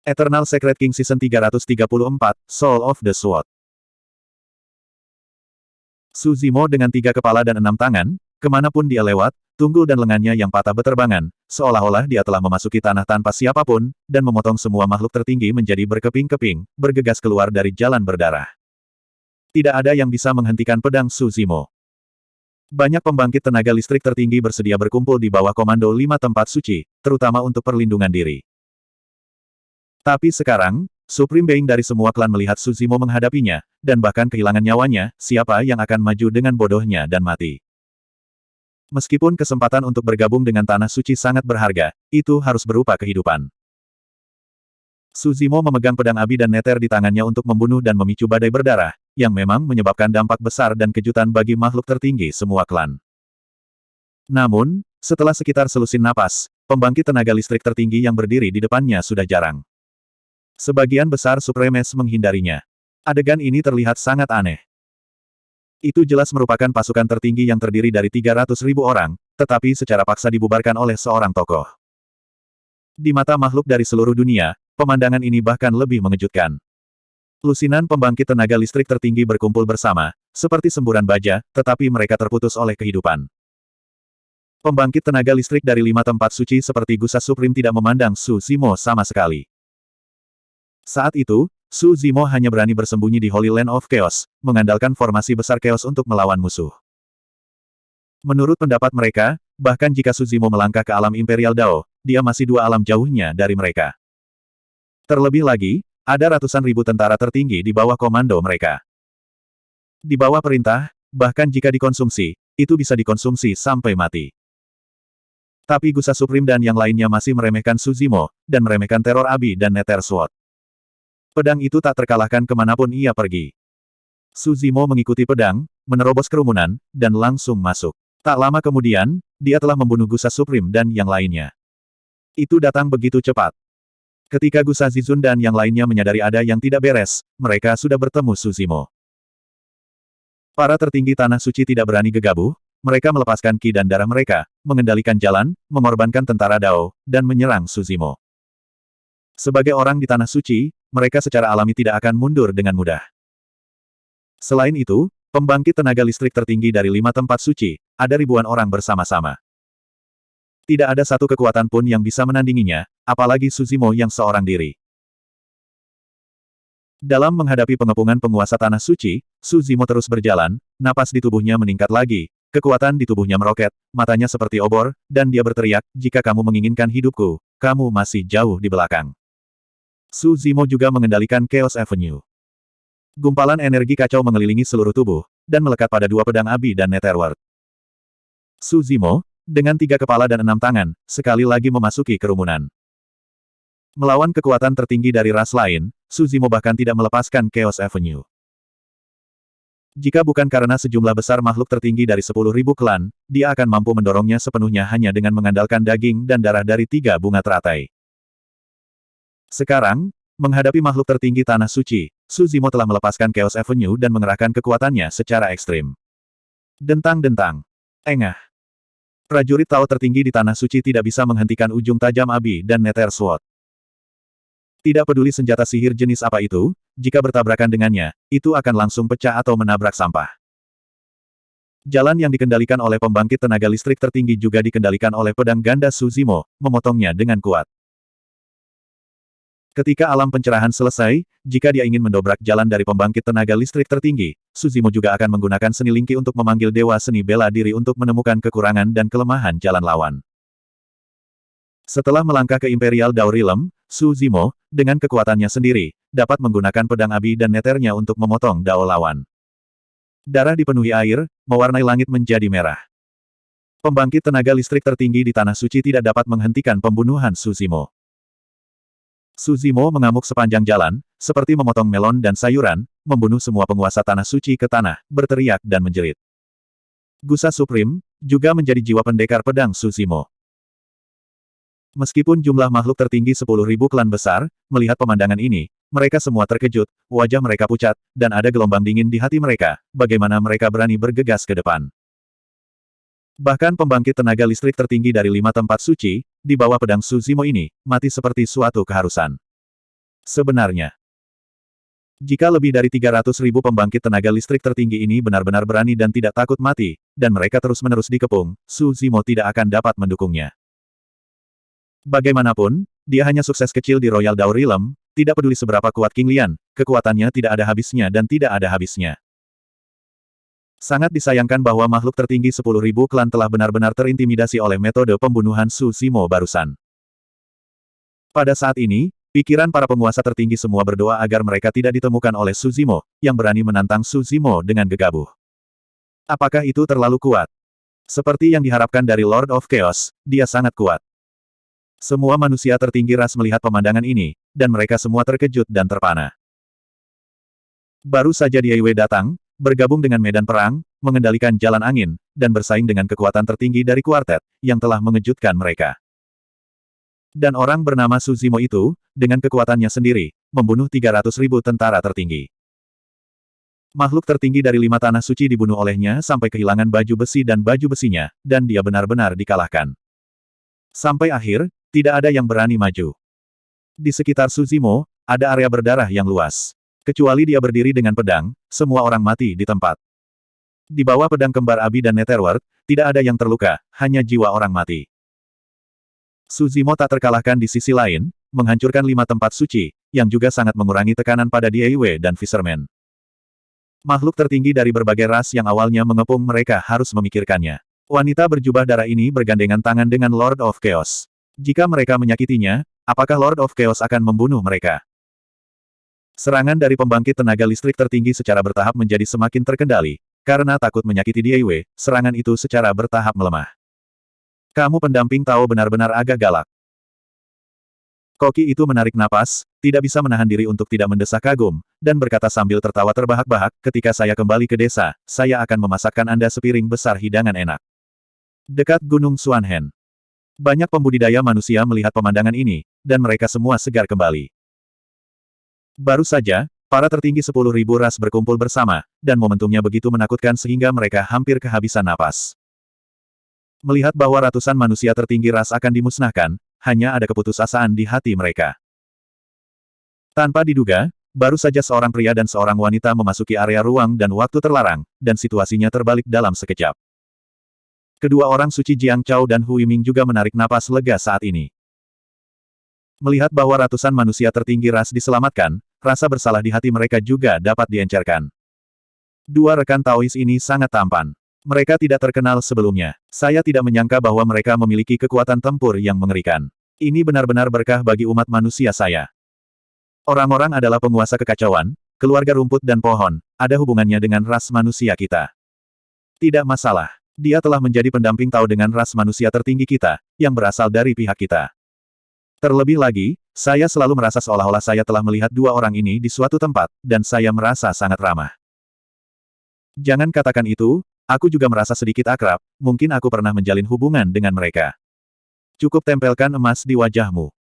Eternal Secret King Season 334, Soul of the Sword. Su Zimo dengan 3 kepala dan 6 tangan, kemanapun dia lewat, tunggul dan lengannya yang patah beterbangan, seolah-olah dia telah memasuki tanah tanpa siapapun, dan memotong semua makhluk tertinggi menjadi berkeping-keping, bergegas keluar dari jalan berdarah. Tidak ada yang bisa menghentikan pedang Su Zimo. Banyak pembangkit tenaga listrik tertinggi bersedia berkumpul di bawah komando 5 tempat suci, terutama untuk perlindungan diri. Tapi sekarang, Supreme Being dari semua klan melihat Su Zimo menghadapinya, dan bahkan kehilangan nyawanya, siapa yang akan maju dengan bodohnya dan mati. Meskipun kesempatan untuk bergabung dengan Tanah Suci sangat berharga, itu harus berupa kehidupan. Su Zimo memegang pedang api dan neter di tangannya untuk membunuh dan memicu badai berdarah, yang memang menyebabkan dampak besar dan kejutan bagi makhluk tertinggi semua klan. Namun, setelah sekitar selusin napas, pembangkit tenaga listrik tertinggi yang berdiri di depannya sudah jarang. Sebagian besar Supremes menghindarinya. Adegan ini terlihat sangat aneh. Itu jelas merupakan pasukan tertinggi yang terdiri dari 300.000 orang, tetapi secara paksa dibubarkan oleh seorang tokoh. Di mata makhluk dari seluruh dunia, pemandangan ini bahkan lebih mengejutkan. Lusinan pembangkit tenaga listrik tertinggi berkumpul bersama, seperti semburan baja, tetapi mereka terputus oleh kehidupan. Pembangkit tenaga listrik dari 5 tempat suci seperti Gusa Supreme tidak memandang Su Zimo sama sekali. Saat itu, Su Zimo hanya berani bersembunyi di Holy Land of Chaos, mengandalkan formasi besar Chaos untuk melawan musuh. Menurut pendapat mereka, bahkan jika Su Zimo melangkah ke alam Imperial Dao, dia masih 2 alam jauhnya dari mereka. Terlebih lagi, ada ratusan ribu tentara tertinggi di bawah komando mereka. Di bawah perintah, bahkan jika dikonsumsi, itu bisa dikonsumsi sampai mati. Tapi Gusa Supreme dan yang lainnya masih meremehkan Su Zimo, dan meremehkan teror Abi dan Nether Sword. Pedang itu tak terkalahkan kemanapun ia pergi. Su Zimo mengikuti pedang, menerobos kerumunan, dan langsung masuk. Tak lama kemudian, dia telah membunuh Gusa Supreme dan yang lainnya. Itu datang begitu cepat. Ketika Gusa Zizun dan yang lainnya menyadari ada yang tidak beres, mereka sudah bertemu Su Zimo. Para tertinggi Tanah Suci tidak berani gegabah, mereka melepaskan ki dan darah mereka, mengendalikan jalan, mengorbankan tentara Dao, dan menyerang Su Zimo. Sebagai orang di Tanah Suci, mereka secara alami tidak akan mundur dengan mudah. Selain itu, pembangkit tenaga listrik tertinggi dari 5 tempat suci, ada ribuan orang bersama-sama. Tidak ada satu kekuatan pun yang bisa menandinginya, apalagi Su Zimo yang seorang diri. Dalam menghadapi pengepungan penguasa Tanah Suci, Su Zimo terus berjalan, napas di tubuhnya meningkat lagi, kekuatan di tubuhnya meroket, matanya seperti obor, dan dia berteriak, jika kamu menginginkan hidupku, kamu masih jauh di belakang. Su Zimo juga mengendalikan Chaos Avenue. Gumpalan energi kacau mengelilingi seluruh tubuh, dan melekat pada 2 pedang Abi dan Netherworld. Su Zimo, dengan 3 kepala dan 6 tangan, sekali lagi memasuki kerumunan. Melawan kekuatan tertinggi dari ras lain, Su Zimo bahkan tidak melepaskan Chaos Avenue. Jika bukan karena sejumlah besar makhluk tertinggi dari 10.000 klan, dia akan mampu mendorongnya sepenuhnya hanya dengan mengandalkan daging dan darah dari 3 bunga teratai. Sekarang, menghadapi makhluk tertinggi Tanah Suci, Su Zimo telah melepaskan Chaos Avenue dan mengerahkan kekuatannya secara ekstrim. Dentang-dentang. Engah. Prajurit Tao tertinggi di Tanah Suci tidak bisa menghentikan ujung tajam Abi dan Nether Sword. Tidak peduli senjata sihir jenis apa itu, jika bertabrakan dengannya, itu akan langsung pecah atau menabrak sampah. Jalan yang dikendalikan oleh pembangkit tenaga listrik tertinggi juga dikendalikan oleh pedang ganda Su Zimo, memotongnya dengan kuat. Ketika alam pencerahan selesai, jika dia ingin mendobrak jalan dari pembangkit tenaga listrik tertinggi, Su Zimo juga akan menggunakan seni Lingki untuk memanggil Dewa Seni Bela Diri untuk menemukan kekurangan dan kelemahan jalan lawan. Setelah melangkah ke Imperial Dao Realm, Su Zimo, dengan kekuatannya sendiri, dapat menggunakan pedang Abi dan Nethernya untuk memotong Dao lawan. Darah dipenuhi air, mewarnai langit menjadi merah. Pembangkit tenaga listrik tertinggi di Tanah Suci tidak dapat menghentikan pembunuhan Su Zimo. Su Zimo mengamuk sepanjang jalan, seperti memotong melon dan sayuran, membunuh semua penguasa Tanah Suci ke tanah, berteriak dan menjerit. Gusa Supreme, juga menjadi jiwa pendekar pedang Su Zimo. Meskipun jumlah makhluk tertinggi 10.000 klan besar, melihat pemandangan ini, mereka semua terkejut, wajah mereka pucat, dan ada gelombang dingin di hati mereka, bagaimana mereka berani bergegas ke depan. Bahkan pembangkit tenaga listrik tertinggi dari 5 tempat suci, di bawah pedang Su Zimo ini, mati seperti suatu keharusan. Sebenarnya, jika lebih dari 300.000 pembangkit tenaga listrik tertinggi ini benar-benar berani dan tidak takut mati, dan mereka terus-menerus dikepung, Su Zimo tidak akan dapat mendukungnya. Bagaimanapun, dia hanya sukses kecil di Royal Dao Realm, tidak peduli seberapa kuat King Lian, kekuatannya tidak ada habisnya dan tidak ada habisnya. Sangat disayangkan bahwa makhluk tertinggi 10.000 klan telah benar-benar terintimidasi oleh metode pembunuhan Su Zimo barusan. Pada saat ini, pikiran para penguasa tertinggi semua berdoa agar mereka tidak ditemukan oleh Su Zimo, yang berani menantang Su Zimo dengan gegabah. Apakah itu terlalu kuat? Seperti yang diharapkan dari Lord of Chaos, dia sangat kuat. Semua manusia tertinggi ras melihat pemandangan ini, dan mereka semua terkejut dan terpana. Baru saja Diei Wei datang, bergabung dengan medan perang, mengendalikan jalan angin, dan bersaing dengan kekuatan tertinggi dari kuartet, yang telah mengejutkan mereka. Dan orang bernama Su Zimo itu, dengan kekuatannya sendiri, membunuh 300.000 tentara tertinggi. Makhluk tertinggi dari 5 tanah suci dibunuh olehnya sampai kehilangan baju besi dan baju besinya, dan dia benar-benar dikalahkan. Sampai akhir, tidak ada yang berani maju. Di sekitar Su Zimo, ada area berdarah yang luas. Kecuali dia berdiri dengan pedang, semua orang mati di tempat. Di bawah pedang kembar Abi dan Netherworld, tidak ada yang terluka, hanya jiwa orang mati. Su Zimo tak terkalahkan di sisi lain, menghancurkan 5 tempat suci, yang juga sangat mengurangi tekanan pada Diei Wei dan Fisherman. Makhluk tertinggi dari berbagai ras yang awalnya mengepung mereka harus memikirkannya. Wanita berjubah darah ini bergandengan tangan dengan Lord of Chaos. Jika mereka menyakitinya, apakah Lord of Chaos akan membunuh mereka? Serangan dari pembangkit tenaga listrik tertinggi secara bertahap menjadi semakin terkendali. Karena takut menyakiti Diei Wei, serangan itu secara bertahap melemah. Kamu pendamping Tao benar-benar agak galak. Koki itu menarik napas, tidak bisa menahan diri untuk tidak mendesak kagum, dan berkata sambil tertawa terbahak-bahak, ketika saya kembali ke desa, saya akan memasakkan Anda sepiring besar hidangan enak. Dekat Gunung Xuanhen. Banyak pembudidaya manusia melihat pemandangan ini, dan mereka semua segar kembali. Baru saja, para tertinggi 10.000 ras berkumpul bersama, dan momentumnya begitu menakutkan sehingga mereka hampir kehabisan napas. Melihat bahwa ratusan manusia tertinggi ras akan dimusnahkan, hanya ada keputusasaan di hati mereka. Tanpa diduga, baru saja seorang pria dan seorang wanita memasuki area ruang dan waktu terlarang, dan situasinya terbalik dalam sekejap. Kedua orang suci Jiang Chao dan Hu Yiming juga menarik napas lega saat ini. Melihat bahwa ratusan manusia tertinggi ras diselamatkan, rasa bersalah di hati mereka juga dapat diencerkan. Dua rekan Taois ini sangat tampan. Mereka tidak terkenal sebelumnya. Saya tidak menyangka bahwa mereka memiliki kekuatan tempur yang mengerikan. Ini benar-benar berkah bagi umat manusia saya. Orang-orang adalah penguasa kekacauan, keluarga rumput dan pohon, ada hubungannya dengan ras manusia kita. Tidak masalah. Dia telah menjadi pendamping Tao dengan ras manusia tertinggi kita, yang berasal dari pihak kita. Terlebih lagi, saya selalu merasa seolah-olah saya telah melihat dua orang ini di suatu tempat, dan saya merasa sangat ramah. Jangan katakan itu, aku juga merasa sedikit akrab, mungkin aku pernah menjalin hubungan dengan mereka. Cukup tempelkan emas di wajahmu.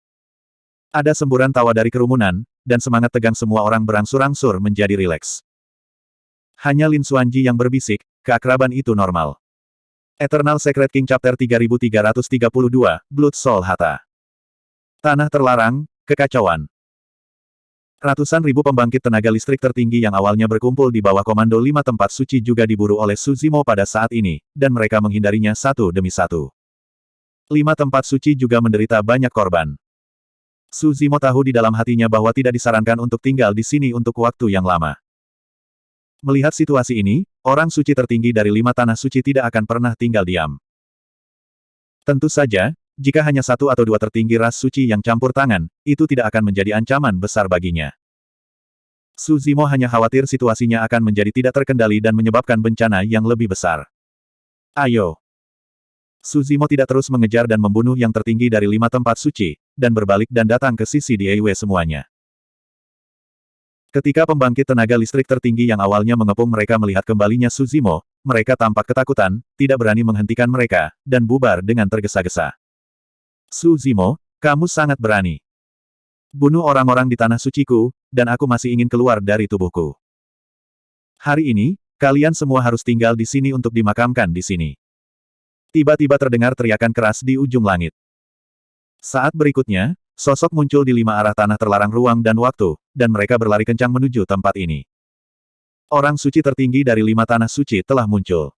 Ada semburan tawa dari kerumunan, dan semangat tegang semua orang berangsur-angsur menjadi rileks. Hanya Lin Xuanji yang berbisik, keakraban itu normal. Eternal Secret King Chapter 3332, Blood Soul Hata. Tanah terlarang, kekacauan. Ratusan ribu pembangkit tenaga listrik tertinggi yang awalnya berkumpul di bawah komando 5 tempat suci juga diburu oleh Su Zimo pada saat ini, dan mereka menghindarinya satu demi satu. 5 tempat suci juga menderita banyak korban. Su Zimo tahu di dalam hatinya bahwa tidak disarankan untuk tinggal di sini untuk waktu yang lama. Melihat situasi ini, orang suci tertinggi dari 5 tanah suci tidak akan pernah tinggal diam. Tentu saja, jika hanya 1 atau 2 tertinggi ras suci yang campur tangan, itu tidak akan menjadi ancaman besar baginya. Su Zimo hanya khawatir situasinya akan menjadi tidak terkendali dan menyebabkan bencana yang lebih besar. Ayo! Su Zimo tidak terus mengejar dan membunuh yang tertinggi dari 5 tempat suci, dan berbalik dan datang ke sisi Diei Wei semuanya. Ketika pembangkit tenaga listrik tertinggi yang awalnya mengepung mereka melihat kembalinya Su Zimo, mereka tampak ketakutan, tidak berani menghentikan mereka, dan bubar dengan tergesa-gesa. Su Zimo, kamu sangat berani. Bunuh orang-orang di tanah suciku, dan aku masih ingin keluar dari tubuhku. Hari ini, kalian semua harus tinggal di sini untuk dimakamkan di sini. Tiba-tiba terdengar teriakan keras di ujung langit. Saat berikutnya, sosok muncul di 5 arah tanah terlarang ruang dan waktu, dan mereka berlari kencang menuju tempat ini. Orang suci tertinggi dari 5 tanah suci telah muncul.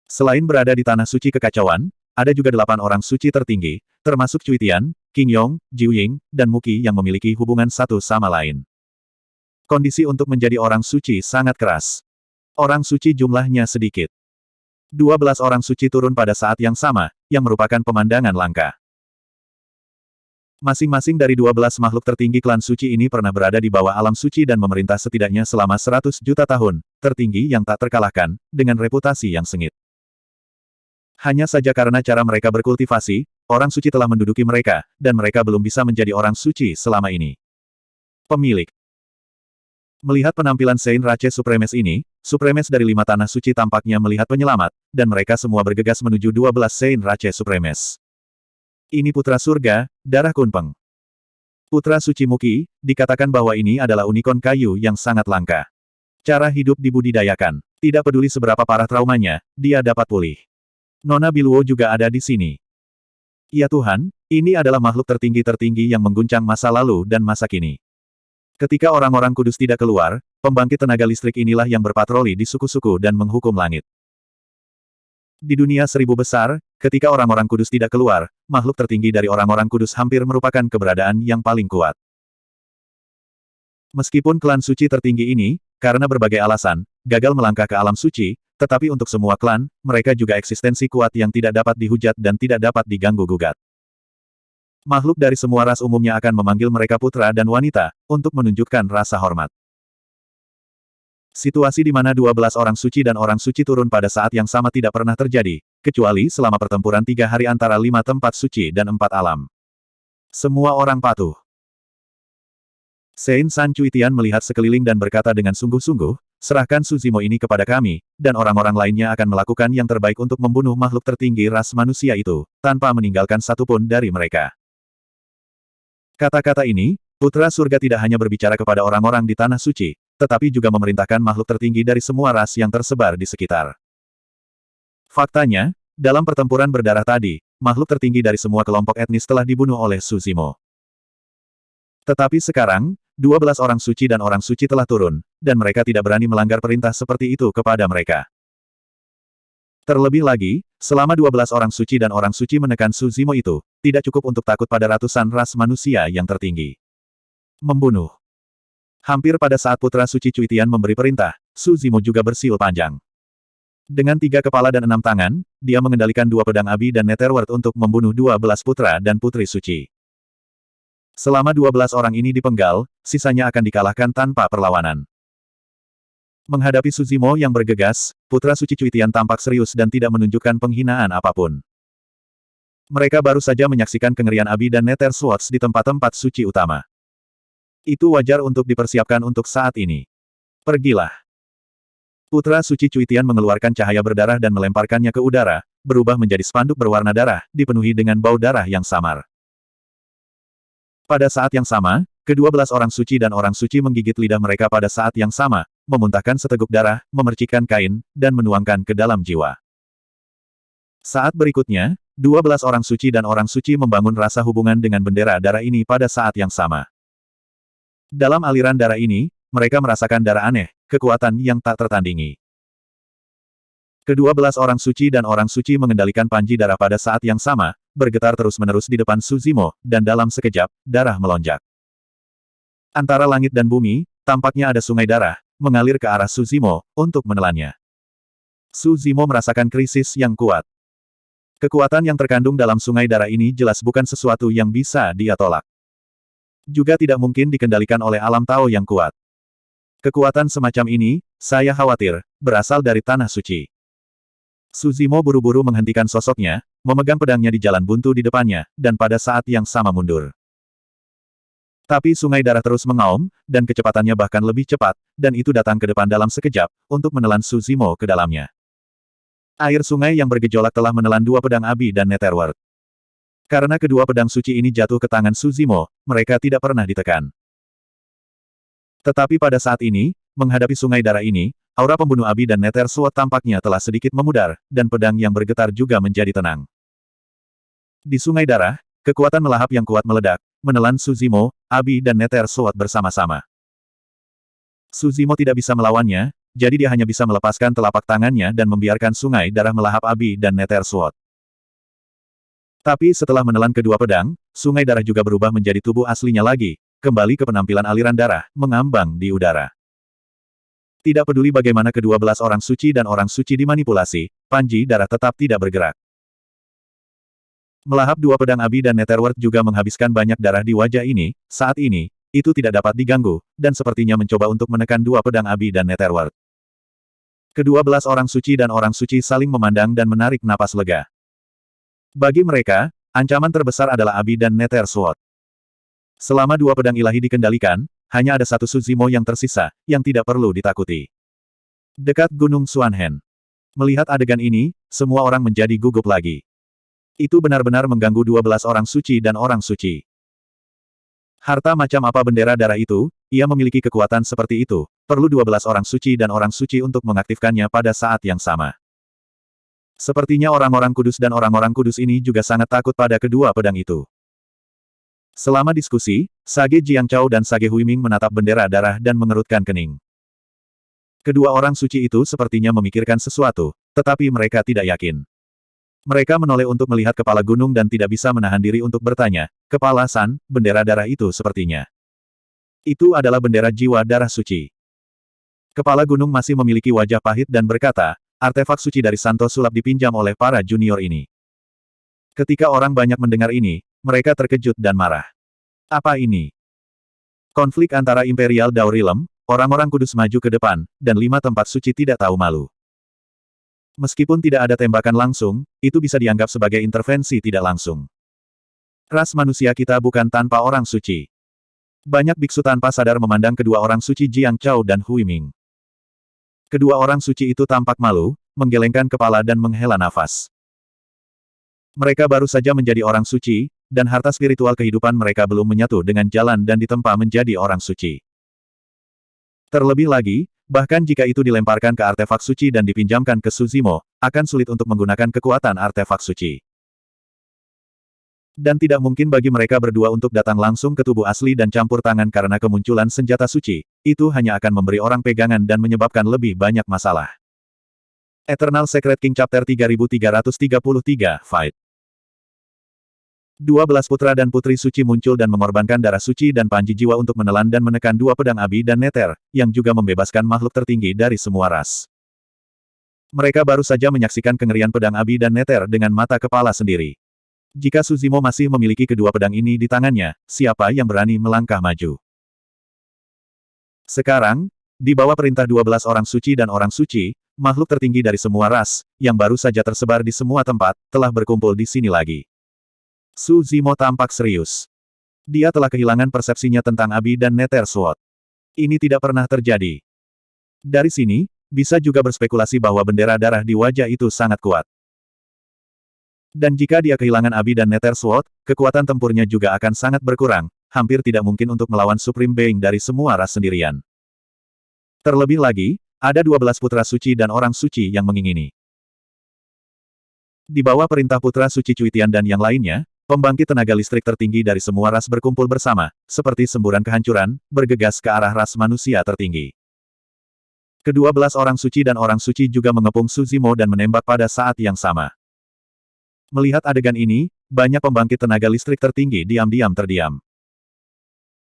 Selain berada di tanah suci kekacauan, ada juga 8 orang suci tertinggi, termasuk Cui Tian, Qing Yong, Jiu Ying, dan Muqi yang memiliki hubungan satu sama lain. Kondisi untuk menjadi orang suci sangat keras. Orang suci jumlahnya sedikit. 12 orang suci turun pada saat yang sama, yang merupakan pemandangan langka. Masing-masing dari 12 makhluk tertinggi klan suci ini pernah berada di bawah alam suci dan memerintah setidaknya selama 100 juta tahun, tertinggi yang tak terkalahkan, dengan reputasi yang sengit. Hanya saja karena cara mereka berkultivasi, orang suci telah menduduki mereka, dan mereka belum bisa menjadi orang suci selama ini. Pemilik. Melihat penampilan Saint Rache Supremes ini, Supremes dari 5 tanah suci tampaknya melihat penyelamat, dan mereka semua bergegas menuju 12 Saint Rache Supremes. Ini putra surga, darah Kunpeng. Putra suci Muqi, dikatakan bahwa ini adalah unicorn kayu yang sangat langka. Cara hidup dibudidayakan. Tidak peduli seberapa parah traumanya, dia dapat pulih. Nona Biluo juga ada di sini. Ya Tuhan, ini adalah makhluk tertinggi-tertinggi yang mengguncang masa lalu dan masa kini. Ketika orang-orang kudus tidak keluar, pembangkit tenaga listrik inilah yang berpatroli di suku-suku dan menghukum langit. Di dunia 1000 besar, ketika orang-orang kudus tidak keluar, makhluk tertinggi dari orang-orang kudus hampir merupakan keberadaan yang paling kuat. Meskipun klan suci tertinggi ini, karena berbagai alasan, gagal melangkah ke alam suci, tetapi untuk semua klan, mereka juga eksistensi kuat yang tidak dapat dihujat dan tidak dapat diganggu-gugat. Makhluk dari semua ras umumnya akan memanggil mereka putra dan wanita, untuk menunjukkan rasa hormat. Situasi di mana 12 orang suci dan orang suci turun pada saat yang sama tidak pernah terjadi, kecuali selama pertempuran 3 hari antara 5 tempat suci dan 4 alam. Semua orang patuh. Saint San Cui Tian melihat sekeliling dan berkata dengan sungguh-sungguh, serahkan Suzimo ini kepada kami, dan orang-orang lainnya akan melakukan yang terbaik untuk membunuh makhluk tertinggi ras manusia itu, tanpa meninggalkan satupun dari mereka. Kata-kata ini, putra surga tidak hanya berbicara kepada orang-orang di tanah suci, tetapi juga memerintahkan makhluk tertinggi dari semua ras yang tersebar di sekitar. Faktanya, dalam pertempuran berdarah tadi, makhluk tertinggi dari semua kelompok etnis telah dibunuh oleh Suzimo. Tetapi sekarang, 12 orang suci dan orang suci telah turun, dan mereka tidak berani melanggar perintah seperti itu kepada mereka. Terlebih lagi, selama 12 orang suci dan orang suci menekan Suzimo itu, tidak cukup untuk takut pada ratusan ras manusia yang tertinggi. Membunuh. Hampir pada saat putra suci Cui Tian memberi perintah, Suzimo juga bersiul panjang. Dengan 3 kepala dan 6 tangan, dia mengendalikan 2 pedang api dan Netherworld untuk membunuh 12 putra dan putri suci. Selama 12 orang ini dipenggal, sisanya akan dikalahkan tanpa perlawanan. Menghadapi Suzimo yang bergegas, putra suci Cui Tian tampak serius dan tidak menunjukkan penghinaan apapun. Mereka baru saja menyaksikan kengerian Abi dan Nether Swords di tempat-tempat suci utama. Itu wajar untuk dipersiapkan untuk saat ini. Pergilah. Putra suci Cui Tian mengeluarkan cahaya berdarah dan melemparkannya ke udara, berubah menjadi spanduk berwarna darah, dipenuhi dengan bau darah yang samar. Pada saat yang sama, ke-12 orang suci dan orang suci menggigit lidah mereka pada saat yang sama, memuntahkan seteguk darah, memercikkan kain, dan menuangkan ke dalam jiwa. Saat berikutnya, 12 orang suci dan orang suci membangun rasa hubungan dengan bendera darah ini pada saat yang sama. Dalam aliran darah ini, mereka merasakan darah aneh, kekuatan yang tak tertandingi. Ke-12 orang suci dan orang suci mengendalikan panji darah pada saat yang sama, bergetar terus-menerus di depan Suzimo, dan dalam sekejap, darah melonjak. Antara langit dan bumi, tampaknya ada sungai darah, mengalir ke arah Suzimo, untuk menelannya. Suzimo merasakan krisis yang kuat. Kekuatan yang terkandung dalam sungai darah ini jelas bukan sesuatu yang bisa dia tolak. Juga tidak mungkin dikendalikan oleh alam Tao yang kuat. Kekuatan semacam ini, saya khawatir, berasal dari tanah suci. Suzimo buru-buru menghentikan sosoknya, memegang pedangnya di jalan buntu di depannya, dan pada saat yang sama mundur. Tapi sungai darah terus mengaum, dan kecepatannya bahkan lebih cepat, dan itu datang ke depan dalam sekejap, untuk menelan Suzimo ke dalamnya. Air sungai yang bergejolak telah menelan 2 pedang Abi dan Netherworld. Karena kedua pedang suci ini jatuh ke tangan Suzimo, mereka tidak pernah ditekan. Tetapi pada saat ini, menghadapi sungai darah ini, aura pembunuh Abi dan Nether Sword tampaknya telah sedikit memudar, dan pedang yang bergetar juga menjadi tenang. Di sungai darah, kekuatan melahap yang kuat meledak, menelan Suzimo, Abi dan Nether Sword bersama-sama. Suzimo tidak bisa melawannya, jadi dia hanya bisa melepaskan telapak tangannya dan membiarkan sungai darah melahap Abi dan Nether Sword. Tapi setelah menelan kedua pedang, sungai darah juga berubah menjadi tubuh aslinya lagi, kembali ke penampilan aliran darah, mengambang di udara. Tidak peduli bagaimana kedua belas orang suci dan orang suci dimanipulasi, panji darah tetap tidak bergerak. Melahap dua pedang Abi dan Netherworld juga menghabiskan banyak darah di wajah ini, saat ini, itu tidak dapat diganggu, dan sepertinya mencoba untuk menekan dua pedang Abi dan Netherworld. Kedua belas orang suci dan orang suci saling memandang dan menarik napas lega. Bagi mereka, ancaman terbesar adalah Abi dan Nether Sword. Selama dua pedang ilahi dikendalikan, hanya ada satu Suzimo yang tersisa, yang tidak perlu ditakuti. Dekat Gunung Xuanhen. Melihat adegan ini, semua orang menjadi gugup lagi. Itu benar-benar mengganggu 12 orang suci dan orang suci. Harta macam apa bendera darah itu, ia memiliki kekuatan seperti itu, perlu 12 orang suci dan orang suci untuk mengaktifkannya pada saat yang sama. Sepertinya orang-orang kudus dan orang-orang kudus ini juga sangat takut pada kedua pedang itu. Selama diskusi, Sage Jiangchao dan Sage Huiming menatap bendera darah dan mengerutkan kening. Kedua orang suci itu sepertinya memikirkan sesuatu, tetapi mereka tidak yakin. Mereka menoleh untuk melihat kepala gunung dan tidak bisa menahan diri untuk bertanya, "Kepala San, bendera darah itu sepertinya. Itu adalah bendera jiwa darah suci." Kepala gunung masih memiliki wajah pahit dan berkata, "Artefak suci dari Santo Sulap dipinjam oleh para junior ini." Ketika orang banyak mendengar ini, mereka terkejut dan marah. Apa ini? Konflik antara Imperial Daurilem, orang-orang kudus maju ke depan, dan 5 tempat suci tidak tahu malu. Meskipun tidak ada tembakan langsung, itu bisa dianggap sebagai intervensi tidak langsung. Ras manusia kita bukan tanpa orang suci. Banyak biksu tanpa sadar memandang kedua orang suci Jiang Chao dan Hui Ming. Kedua orang suci itu tampak malu, menggelengkan kepala dan menghela nafas. Mereka baru saja menjadi orang suci, dan harta spiritual kehidupan mereka belum menyatu dengan jalan dan ditempa menjadi orang suci. Terlebih lagi, bahkan jika itu dilemparkan ke artefak suci dan dipinjamkan ke Suzimo, akan sulit untuk menggunakan kekuatan artefak suci. Dan tidak mungkin bagi mereka berdua untuk datang langsung ke tubuh asli dan campur tangan karena kemunculan senjata suci, itu hanya akan memberi orang pegangan dan menyebabkan lebih banyak masalah. Eternal Secret King Chapter 3333 Fight. 12 putra dan putri suci muncul dan mengorbankan darah suci dan panji jiwa untuk menelan dan menekan dua pedang Abi dan Nether, yang juga membebaskan makhluk tertinggi dari semua ras. Mereka baru saja menyaksikan kengerian pedang Abi dan Nether dengan mata kepala sendiri. Jika Suzimo masih memiliki kedua pedang ini di tangannya, siapa yang berani melangkah maju? Sekarang, di bawah perintah 12 orang suci dan orang suci, makhluk tertinggi dari semua ras, yang baru saja tersebar di semua tempat, telah berkumpul di sini lagi. Suzimo tampak serius. Dia telah kehilangan persepsinya tentang Abi dan Nether Sword. Ini tidak pernah terjadi. Dari sini, bisa juga berspekulasi bahwa bendera darah di wajah itu sangat kuat. Dan jika dia kehilangan Abi dan Nether Sword, kekuatan tempurnya juga akan sangat berkurang, hampir tidak mungkin untuk melawan Supreme Being dari semua ras sendirian. Terlebih lagi, ada 12 putra suci dan orang suci yang mengingini. Di bawah perintah putra suci Cuitian dan yang lainnya, pembangkit tenaga listrik tertinggi dari semua ras berkumpul bersama, seperti semburan kehancuran, bergegas ke arah ras manusia tertinggi. Kedua belas orang suci dan orang suci juga mengepung Suzimo dan menembak pada saat yang sama. Melihat adegan ini, banyak pembangkit tenaga listrik tertinggi diam-diam terdiam.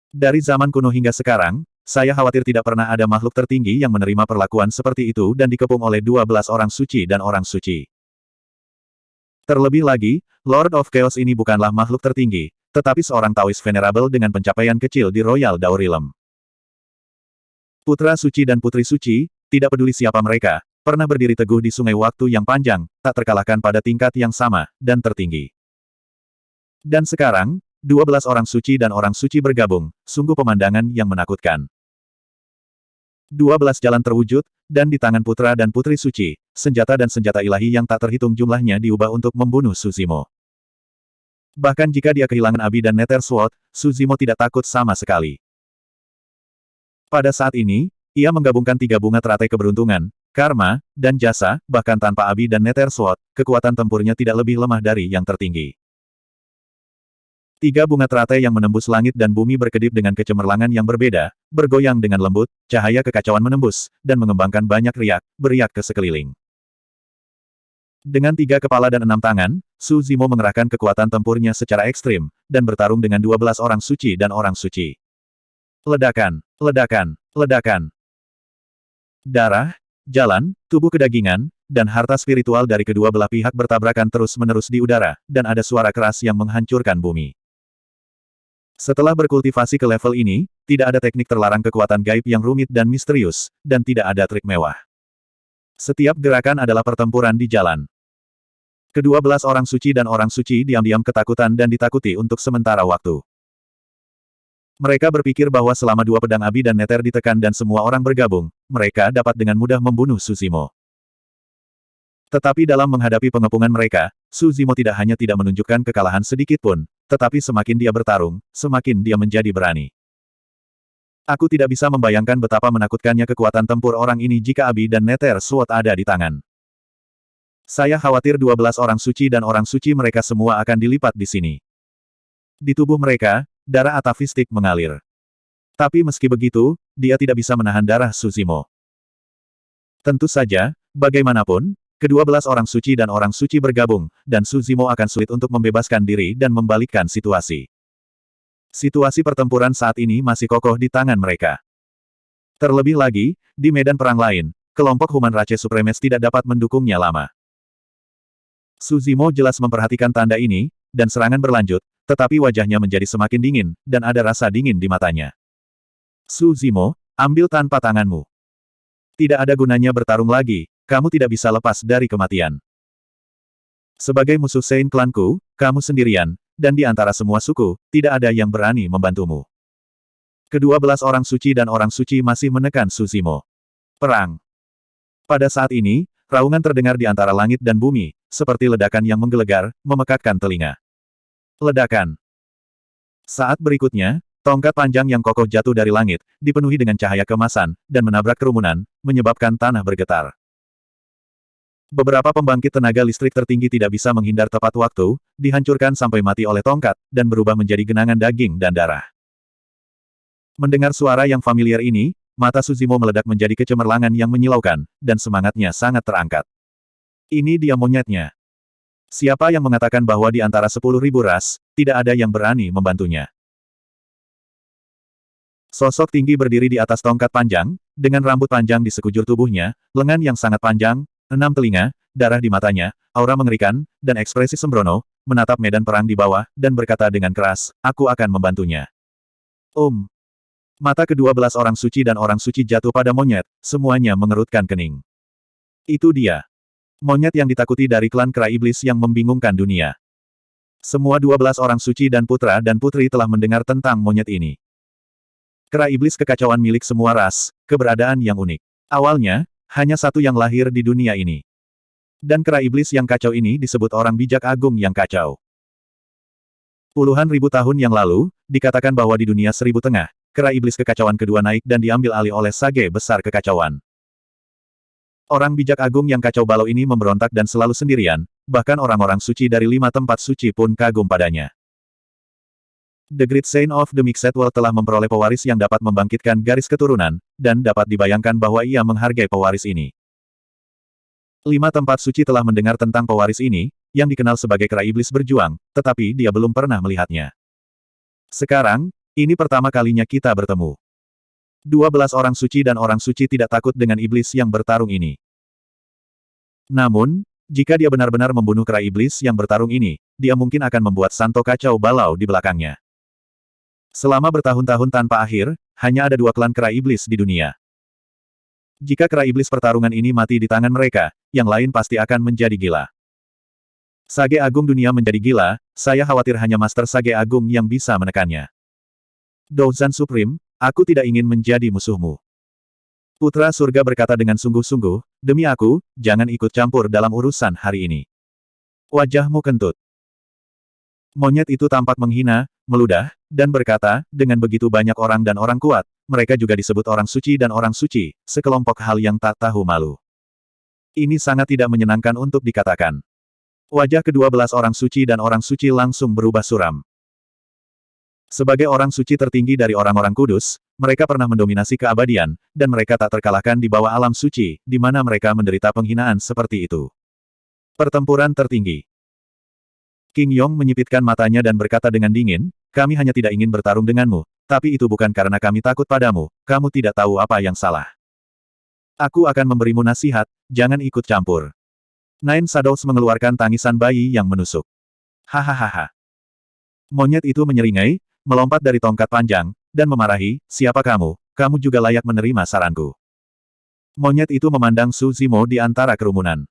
Dari zaman kuno hingga sekarang, saya khawatir tidak pernah ada makhluk tertinggi yang menerima perlakuan seperti itu dan dikepung oleh 12 orang suci dan orang suci. Terlebih lagi, Lord of Chaos ini bukanlah makhluk tertinggi, tetapi seorang Taoist venerable dengan pencapaian kecil di Royal Daurilem. Putra suci dan putri suci, tidak peduli siapa mereka, pernah berdiri teguh di sungai waktu yang panjang, tak terkalahkan pada tingkat yang sama, dan tertinggi. Dan sekarang, 12 orang suci dan orang suci bergabung, sungguh pemandangan yang menakutkan. 12 jalan terwujud, dan di tangan putra dan putri suci, senjata dan senjata ilahi yang tak terhitung jumlahnya diubah untuk membunuh Suzimo. Bahkan jika dia kehilangan Abi dan Nether Sword, Suzimo tidak takut sama sekali. Pada saat ini, ia menggabungkan 3 bunga teratai keberuntungan, karma, dan jasa, bahkan tanpa Abi dan Nether Sword, kekuatan tempurnya tidak lebih lemah dari yang tertinggi. Tiga bunga teratai yang menembus langit dan bumi berkedip dengan kecemerlangan yang berbeda, bergoyang dengan lembut, cahaya kekacauan menembus, dan mengembangkan banyak beriak ke sekeliling. Dengan 3 kepala dan 6 tangan, Su Zimo mengerahkan kekuatan tempurnya secara ekstrim, dan bertarung dengan 12 orang suci dan orang suci. Ledakan, ledakan, ledakan. Darah, jalan, tubuh kedagingan, dan harta spiritual dari kedua belah pihak bertabrakan terus-menerus di udara, dan ada suara keras yang menghancurkan bumi. Setelah berkultivasi ke level ini, tidak ada teknik terlarang kekuatan gaib yang rumit dan misterius, dan tidak ada trik mewah. Setiap gerakan adalah pertempuran di jalan. Kedua belas orang suci dan orang suci diam-diam ketakutan dan ditakuti untuk sementara waktu. Mereka berpikir bahwa selama dua pedang api dan neter ditekan dan semua orang bergabung, mereka dapat dengan mudah membunuh Su Zimo. Tetapi dalam menghadapi pengepungan mereka, Su Zimo tidak hanya tidak menunjukkan kekalahan sedikit pun, tetapi semakin dia bertarung, semakin dia menjadi berani. Aku tidak bisa membayangkan betapa menakutkannya kekuatan tempur orang ini jika Abi dan Nether Sword ada di tangan. Saya khawatir 12 orang suci dan orang suci mereka semua akan dilipat di sini. Di tubuh mereka, darah atavistik mengalir. Tapi meski begitu, dia tidak bisa menahan darah Su Zimo. Tentu saja, bagaimanapun, kedua belas orang suci dan orang suci bergabung, dan Su Zimo akan sulit untuk membebaskan diri dan membalikkan situasi. Situasi pertempuran saat ini masih kokoh di tangan mereka. Terlebih lagi, di medan perang lain, kelompok Human Race Supremes tidak dapat mendukungnya lama. Su Zimo jelas memperhatikan tanda ini, dan serangan berlanjut, tetapi wajahnya menjadi semakin dingin, dan ada rasa dingin di matanya. Su Zimo, ambil tanpa tanganmu. Tidak ada gunanya bertarung lagi, kamu tidak bisa lepas dari kematian. Sebagai musuh Saint klanku, kamu sendirian, dan di antara semua suku, tidak ada yang berani membantumu. Kedua belas orang suci dan orang suci masih menekan Su Zimo. Perang. Pada saat ini, raungan terdengar di antara langit dan bumi, seperti ledakan yang menggelegar, memekakkan telinga. Ledakan. Saat berikutnya, tongkat panjang yang kokoh jatuh dari langit, dipenuhi dengan cahaya keemasan, dan menabrak kerumunan, menyebabkan tanah bergetar. Beberapa pembangkit tenaga listrik tertinggi tidak bisa menghindar tepat waktu, dihancurkan sampai mati oleh tongkat, dan berubah menjadi genangan daging dan darah. Mendengar suara yang familiar ini, mata Su Zimo meledak menjadi kecemerlangan yang menyilaukan, dan semangatnya sangat terangkat. Ini dia monyetnya. Siapa yang mengatakan bahwa di antara 10.000 ras, tidak ada yang berani membantunya? Sosok tinggi berdiri di atas tongkat panjang, dengan rambut panjang di sekujur tubuhnya, lengan yang sangat panjang, 6 telinga, darah di matanya, aura mengerikan, dan ekspresi sembrono, menatap medan perang di bawah, dan berkata dengan keras, aku akan membantunya. Mata kedua belas orang suci dan orang suci jatuh pada monyet, semuanya mengerutkan kening. Itu dia. Monyet yang ditakuti dari klan kera iblis yang membingungkan dunia. Semua 12 orang suci dan putri telah mendengar tentang monyet ini. Kera iblis kekacauan milik semua ras, keberadaan yang unik. Awalnya, hanya satu yang lahir di dunia ini. Dan kera iblis yang kacau ini disebut orang bijak agung yang kacau. Puluhan ribu tahun yang lalu, dikatakan bahwa di dunia Seribu Tengah, kera iblis kekacauan kedua naik dan diambil alih oleh sage besar kekacauan. Orang bijak agung yang kacau balau ini memberontak dan selalu sendirian, bahkan orang-orang suci dari 5 tempat suci pun kagum padanya. The Great Saint of the Mixed World telah memperoleh pewaris yang dapat membangkitkan garis keturunan, dan dapat dibayangkan bahwa ia menghargai pewaris ini. 5 tempat suci telah mendengar tentang pewaris ini, yang dikenal sebagai kera iblis berjuang, tetapi dia belum pernah melihatnya. Sekarang, ini pertama kalinya kita bertemu. 12 orang suci dan orang suci tidak takut dengan iblis yang bertarung ini. Namun, jika dia benar-benar membunuh kera iblis yang bertarung ini, dia mungkin akan membuat Santo kacau balau di belakangnya. Selama bertahun-tahun tanpa akhir, hanya ada 2 klan kera iblis di dunia. Jika kera iblis pertarungan ini mati di tangan mereka, yang lain pasti akan menjadi gila. Sage Agung dunia menjadi gila, saya khawatir hanya Master Sage Agung yang bisa menekannya. Douzan Supreme, aku tidak ingin menjadi musuhmu. Putra surga berkata dengan sungguh-sungguh, demi aku, jangan ikut campur dalam urusan hari ini. Wajahmu kentut. Monyet itu tampak menghina, meludah, dan berkata, dengan begitu banyak orang dan orang kuat, mereka juga disebut orang suci dan orang suci, sekelompok hal yang tak tahu malu. Ini sangat tidak menyenangkan untuk dikatakan. Wajah kedua belas orang suci dan orang suci langsung berubah suram. Sebagai orang suci tertinggi dari orang-orang kudus, mereka pernah mendominasi keabadian, dan mereka tak terkalahkan di bawah alam suci, di mana mereka menderita penghinaan seperti itu. Pertempuran tertinggi. King Yong menyipitkan matanya dan berkata dengan dingin, kami hanya tidak ingin bertarung denganmu, tapi itu bukan karena kami takut padamu, kamu tidak tahu apa yang salah. Aku akan memberimu nasihat, jangan ikut campur. Nine Shadows mengeluarkan tangisan bayi yang menusuk. Hahaha. Monyet itu menyeringai, melompat dari tongkat panjang, dan memarahi, siapa kamu, kamu juga layak menerima saranku. Monyet itu memandang Su Zimo di antara kerumunan.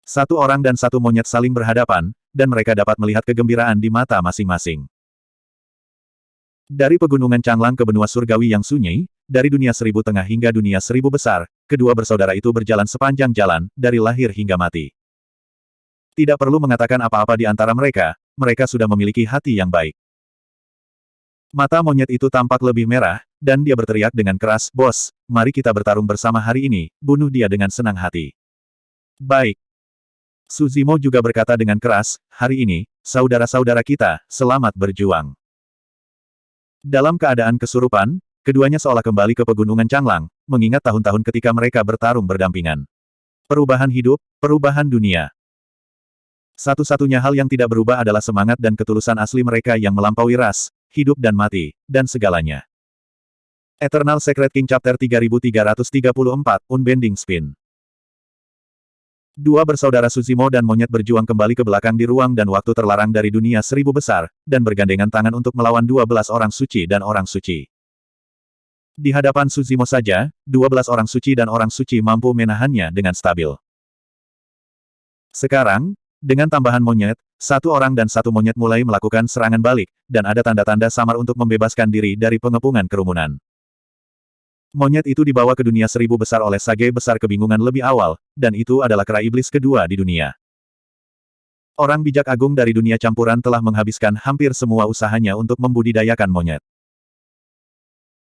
Satu orang dan satu monyet saling berhadapan, dan mereka dapat melihat kegembiraan di mata masing-masing. Dari pegunungan Changlang ke benua surgawi yang sunyi, dari dunia seribu tengah hingga dunia seribu besar, kedua bersaudara itu berjalan sepanjang jalan, dari lahir hingga mati. Tidak perlu mengatakan apa-apa di antara mereka, mereka sudah memiliki hati yang baik. Mata monyet itu tampak lebih merah, dan dia berteriak dengan keras, bos, mari kita bertarung bersama hari ini, bunuh dia dengan senang hati. Baik. Su Zimo juga berkata dengan keras, hari ini, saudara-saudara kita, selamat berjuang. Dalam keadaan kesurupan, keduanya seolah kembali ke pegunungan Changlang, mengingat tahun-tahun ketika mereka bertarung berdampingan. Perubahan hidup, perubahan dunia. Satu-satunya hal yang tidak berubah adalah semangat dan ketulusan asli mereka yang melampaui ras, hidup dan mati, dan segalanya. Eternal Secret King Chapter 3334, Unbending Spin. Dua bersaudara Su Zimo dan monyet berjuang kembali ke belakang di ruang dan waktu terlarang dari dunia seribu besar, dan bergandengan tangan untuk melawan 12 orang suci dan orang suci. Di hadapan Su Zimo saja, 12 orang suci dan orang suci mampu menahannya dengan stabil. Sekarang, dengan tambahan monyet, satu orang dan satu monyet mulai melakukan serangan balik, dan ada tanda-tanda samar untuk membebaskan diri dari pengepungan kerumunan. Monyet itu dibawa ke dunia seribu besar oleh Sage besar kebingungan lebih awal, dan itu adalah kera iblis kedua di dunia. Orang bijak agung dari dunia campuran telah menghabiskan hampir semua usahanya untuk membudidayakan monyet.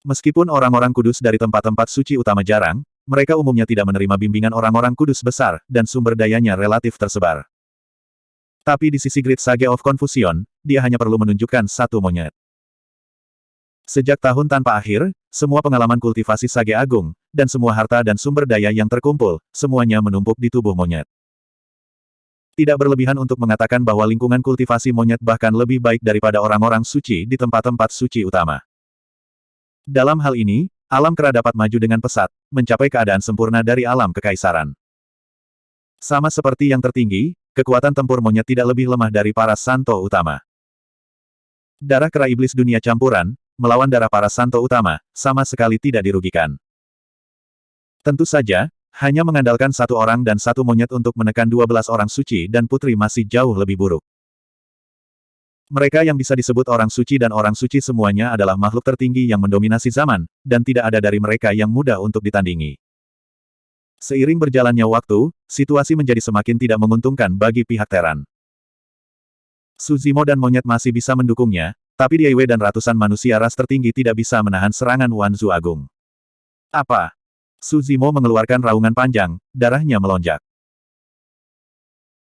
Meskipun orang-orang kudus dari tempat-tempat suci utama jarang, mereka umumnya tidak menerima bimbingan orang-orang kudus besar, dan sumber dayanya relatif tersebar. Tapi di sisi Great Sage of Confusion, dia hanya perlu menunjukkan satu monyet. Sejak tahun tanpa akhir, semua pengalaman kultivasi Sage Agung, dan semua harta dan sumber daya yang terkumpul, semuanya menumpuk di tubuh monyet. Tidak berlebihan untuk mengatakan bahwa lingkungan kultivasi monyet bahkan lebih baik daripada orang-orang suci di tempat-tempat suci utama. Dalam hal ini, alam kera dapat maju dengan pesat, mencapai keadaan sempurna dari alam kekaisaran. Sama seperti yang tertinggi, kekuatan tempur monyet tidak lebih lemah dari para santo utama. Darah kera iblis dunia campuran, melawan darah para santo utama, sama sekali tidak dirugikan. Tentu saja, hanya mengandalkan satu orang dan satu monyet untuk menekan 12 orang suci dan putri masih jauh lebih buruk. Mereka yang bisa disebut orang suci dan orang suci semuanya adalah makhluk tertinggi yang mendominasi zaman, dan tidak ada dari mereka yang mudah untuk ditandingi. Seiring berjalannya waktu, situasi menjadi semakin tidak menguntungkan bagi pihak Teran. Su Zimo dan monyet masih bisa mendukungnya, tapi Dai Wei dan ratusan manusia ras tertinggi tidak bisa menahan serangan Wan Zu Agung. Apa? Su Zimo mengeluarkan raungan panjang, darahnya melonjak.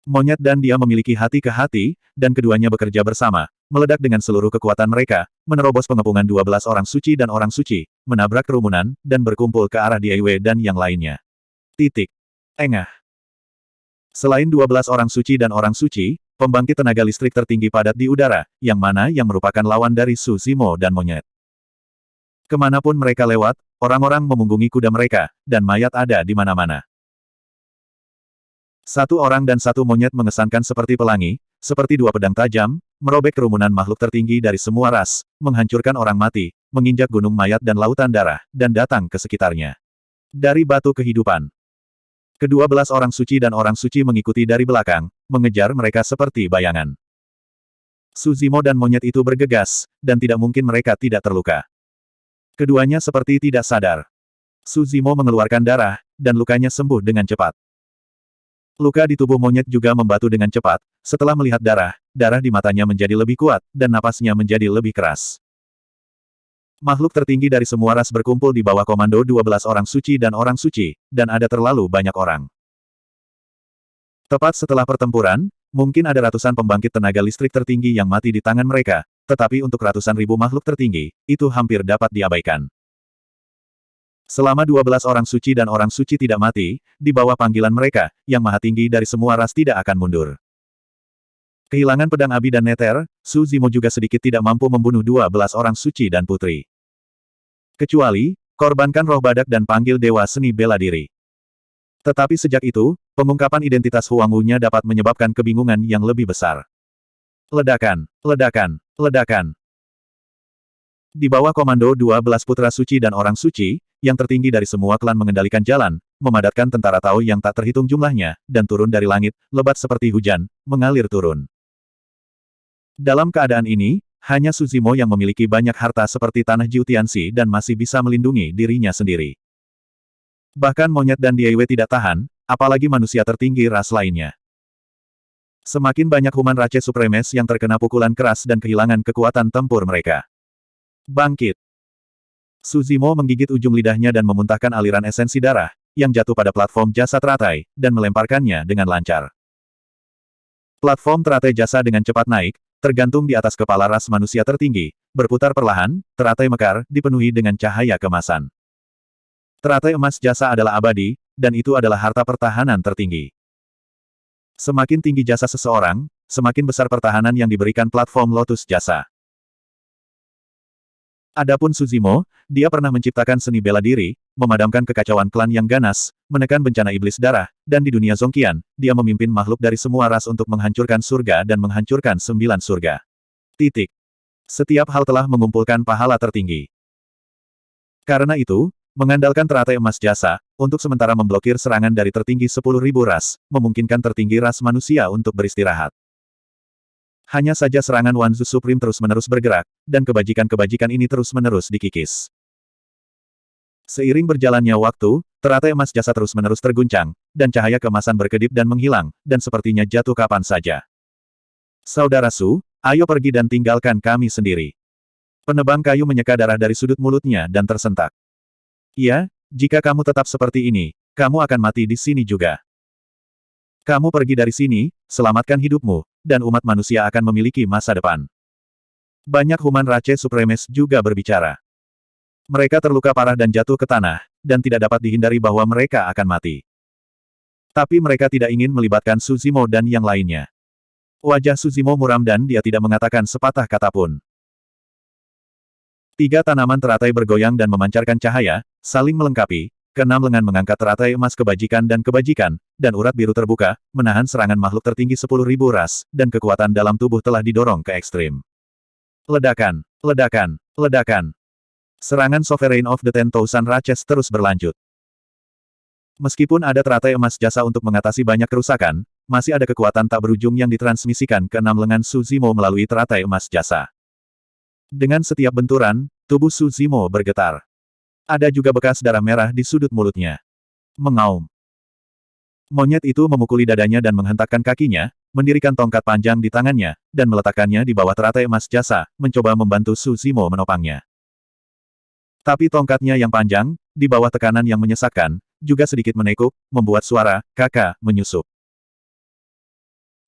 Monyet dan dia memiliki hati ke hati, dan keduanya bekerja bersama, meledak dengan seluruh kekuatan mereka, menerobos pengepungan 12 orang suci dan orang suci, menabrak kerumunan, dan berkumpul ke arah Dai Wei dan yang lainnya. Titik. Engah. Selain 12 orang suci dan orang suci, pembangkit tenaga listrik tertinggi padat di udara, yang mana yang merupakan lawan dari Su Zimo dan monyet. Kemanapun mereka lewat, orang-orang memunggungi kuda mereka, dan mayat ada di mana-mana. Satu orang dan satu monyet mengesankan seperti pelangi, seperti dua pedang tajam, merobek kerumunan makhluk tertinggi dari semua ras, menghancurkan orang mati, menginjak gunung mayat dan lautan darah, dan datang ke sekitarnya. Dari batu kehidupan. Kedua-belas orang suci dan orang suci mengikuti dari belakang, mengejar mereka seperti bayangan. Su Zimo dan monyet itu bergegas, dan tidak mungkin mereka tidak terluka. Keduanya seperti tidak sadar. Su Zimo mengeluarkan darah, dan lukanya sembuh dengan cepat. Luka di tubuh monyet juga membatu dengan cepat, setelah melihat darah, darah di matanya menjadi lebih kuat, dan napasnya menjadi lebih keras. Makhluk tertinggi dari semua ras berkumpul di bawah komando 12 orang suci, dan ada terlalu banyak orang. Tepat setelah pertempuran, mungkin ada ratusan pembangkit tenaga listrik tertinggi yang mati di tangan mereka, tetapi untuk ratusan ribu makhluk tertinggi, itu hampir dapat diabaikan. Selama 12 orang suci dan orang suci tidak mati, di bawah panggilan mereka, yang maha tinggi dari semua ras tidak akan mundur. Kehilangan pedang api dan neter, Su Zimo juga sedikit tidak mampu membunuh 12 orang suci dan putri. Kecuali, korbankan roh badak dan panggil dewa seni bela diri. Tetapi sejak itu, pengungkapan identitas Huang Wu-nya dapat menyebabkan kebingungan yang lebih besar. Ledakan, ledakan, ledakan. Di bawah komando 12 putra suci dan orang suci, yang tertinggi dari semua klan mengendalikan jalan, memadatkan tentara Tao yang tak terhitung jumlahnya, dan turun dari langit, lebat seperti hujan, mengalir turun. Dalam keadaan ini, hanya Su Zimo yang memiliki banyak harta seperti tanah Jiutianxi dan masih bisa melindungi dirinya sendiri. Bahkan monyet dan Diewe tidak tahan, apalagi manusia tertinggi ras lainnya. Semakin banyak Human Rache Supremes yang terkena pukulan keras dan kehilangan kekuatan tempur mereka. Bangkit! Su Zimo menggigit ujung lidahnya dan memuntahkan aliran esensi darah, yang jatuh pada platform jasa teratai, dan melemparkannya dengan lancar. Platform teratai jasa dengan cepat naik, tergantung di atas kepala ras manusia tertinggi, berputar perlahan, teratai mekar, dipenuhi dengan cahaya kemasan. Teratai emas jasa adalah abadi, dan itu adalah harta pertahanan tertinggi. Semakin tinggi jasa seseorang, semakin besar pertahanan yang diberikan platform Lotus jasa. Adapun Su Zimo, dia pernah menciptakan seni bela diri, memadamkan kekacauan klan yang ganas, menekan bencana iblis darah, dan di dunia Zongqian, dia memimpin makhluk dari semua ras untuk menghancurkan surga dan menghancurkan 9 surga. Titik. Setiap hal telah mengumpulkan pahala tertinggi. Karena itu, mengandalkan teratai emas jasa, untuk sementara memblokir serangan dari tertinggi 10.000 ras, memungkinkan tertinggi ras manusia untuk beristirahat. Hanya saja serangan Wanzu Supreme terus-menerus bergerak, dan kebajikan-kebajikan ini terus-menerus dikikis. Seiring berjalannya waktu, teratai emas jasa terus-menerus terguncang, dan cahaya keemasan berkedip dan menghilang, dan sepertinya jatuh kapan saja. Saudara Su, ayo pergi dan tinggalkan kami sendiri. Penebang kayu menyeka darah dari sudut mulutnya dan tersentak. Iya, jika kamu tetap seperti ini, kamu akan mati di sini juga. Kamu pergi dari sini, selamatkan hidupmu, dan umat manusia akan memiliki masa depan. Banyak Human Rache Supremes juga berbicara. Mereka terluka parah dan jatuh ke tanah, dan tidak dapat dihindari bahwa mereka akan mati. Tapi mereka tidak ingin melibatkan Su Zimo dan yang lainnya. Wajah Su Zimo muram dan dia tidak mengatakan sepatah kata pun. 3 tanaman teratai bergoyang dan memancarkan cahaya, saling melengkapi. Keenam lengan mengangkat teratai emas kebajikan, dan urat biru terbuka, menahan serangan makhluk tertinggi 10.000 ras, dan kekuatan dalam tubuh telah didorong ke ekstrim. Ledakan, ledakan, ledakan. Serangan Sovereign of the 10,000 Raches terus berlanjut. Meskipun ada teratai emas jasa untuk mengatasi banyak kerusakan, masih ada kekuatan tak berujung yang ditransmisikan ke 6 lengan Su Zimo melalui teratai emas jasa. Dengan setiap benturan, tubuh Su Zimo bergetar. Ada juga bekas darah merah di sudut mulutnya. Mengaum. Monyet itu memukuli dadanya dan menghentakkan kakinya, mendirikan tongkat panjang di tangannya, dan meletakkannya di bawah teratai emas jasa, mencoba membantu Su Zimo menopangnya. Tapi tongkatnya yang panjang, di bawah tekanan yang menyesakkan, juga sedikit menekuk, membuat suara, "Kakak," menyusup.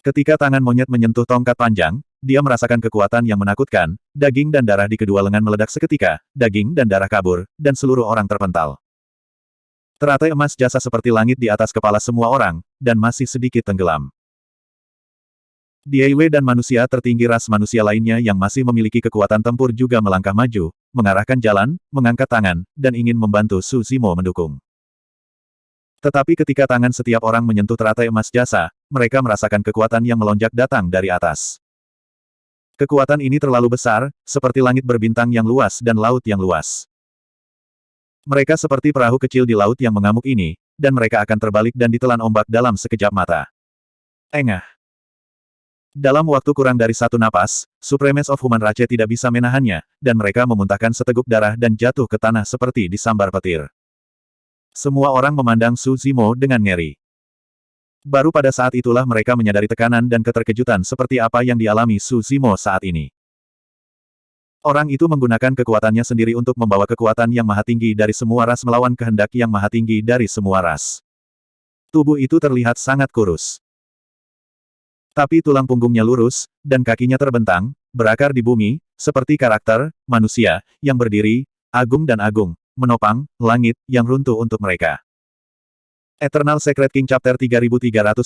Ketika tangan monyet menyentuh tongkat panjang, dia merasakan kekuatan yang menakutkan, daging dan darah di kedua lengan meledak seketika, daging dan darah kabur, dan seluruh orang terpental. Teratai emas jasa seperti langit di atas kepala semua orang, dan masih sedikit tenggelam. Diewe dan manusia tertinggi ras manusia lainnya yang masih memiliki kekuatan tempur juga melangkah maju, mengarahkan jalan, mengangkat tangan, dan ingin membantu Su Zimo mendukung. Tetapi ketika tangan setiap orang menyentuh teratai emas jasa, mereka merasakan kekuatan yang melonjak datang dari atas. Kekuatan ini terlalu besar, seperti langit berbintang yang luas dan laut yang luas. Mereka seperti perahu kecil di laut yang mengamuk ini, dan mereka akan terbalik dan ditelan ombak dalam sekejap mata. Engah. Dalam waktu kurang dari 1 napas, Supremes of Human Rache tidak bisa menahannya, dan mereka memuntahkan seteguk darah dan jatuh ke tanah seperti disambar petir. Semua orang memandang Su Zimo dengan ngeri. Baru pada saat itulah mereka menyadari tekanan dan keterkejutan seperti apa yang dialami Su Zimo saat ini. Orang itu menggunakan kekuatannya sendiri untuk membawa kekuatan yang maha tinggi dari semua ras melawan kehendak yang maha tinggi dari semua ras. Tubuh itu terlihat sangat kurus. Tapi tulang punggungnya lurus, dan kakinya terbentang, berakar di bumi, seperti karakter, manusia, yang berdiri, agung dan agung, menopang, langit, yang runtuh untuk mereka. Eternal Secret King Chapter 3335,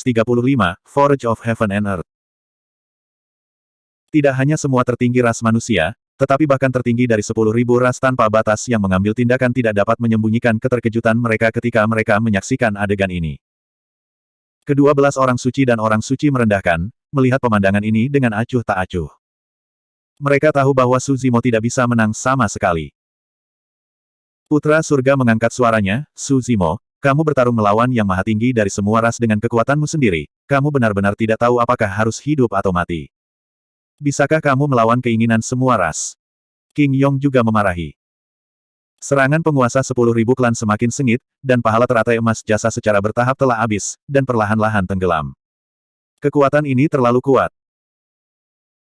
Forge of Heaven and Earth. Tidak hanya semua tertinggi ras manusia, tetapi bahkan tertinggi dari 10.000 ras tanpa batas yang mengambil tindakan tidak dapat menyembunyikan keterkejutan mereka ketika mereka menyaksikan adegan ini. Kedua belas orang suci dan orang suci merendahkan, melihat pemandangan ini dengan acuh tak acuh. Mereka tahu bahwa Su Zimo tidak bisa menang sama sekali. Putra surga mengangkat suaranya, Su Zimo, kamu bertarung melawan yang maha tinggi dari semua ras dengan kekuatanmu sendiri, kamu benar-benar tidak tahu apakah harus hidup atau mati. Bisakah kamu melawan keinginan semua ras? King Yong juga memarahi. Serangan penguasa 10.000 klan semakin sengit, dan pahala teratai emas jasa secara bertahap telah habis, dan perlahan-lahan tenggelam. Kekuatan ini terlalu kuat.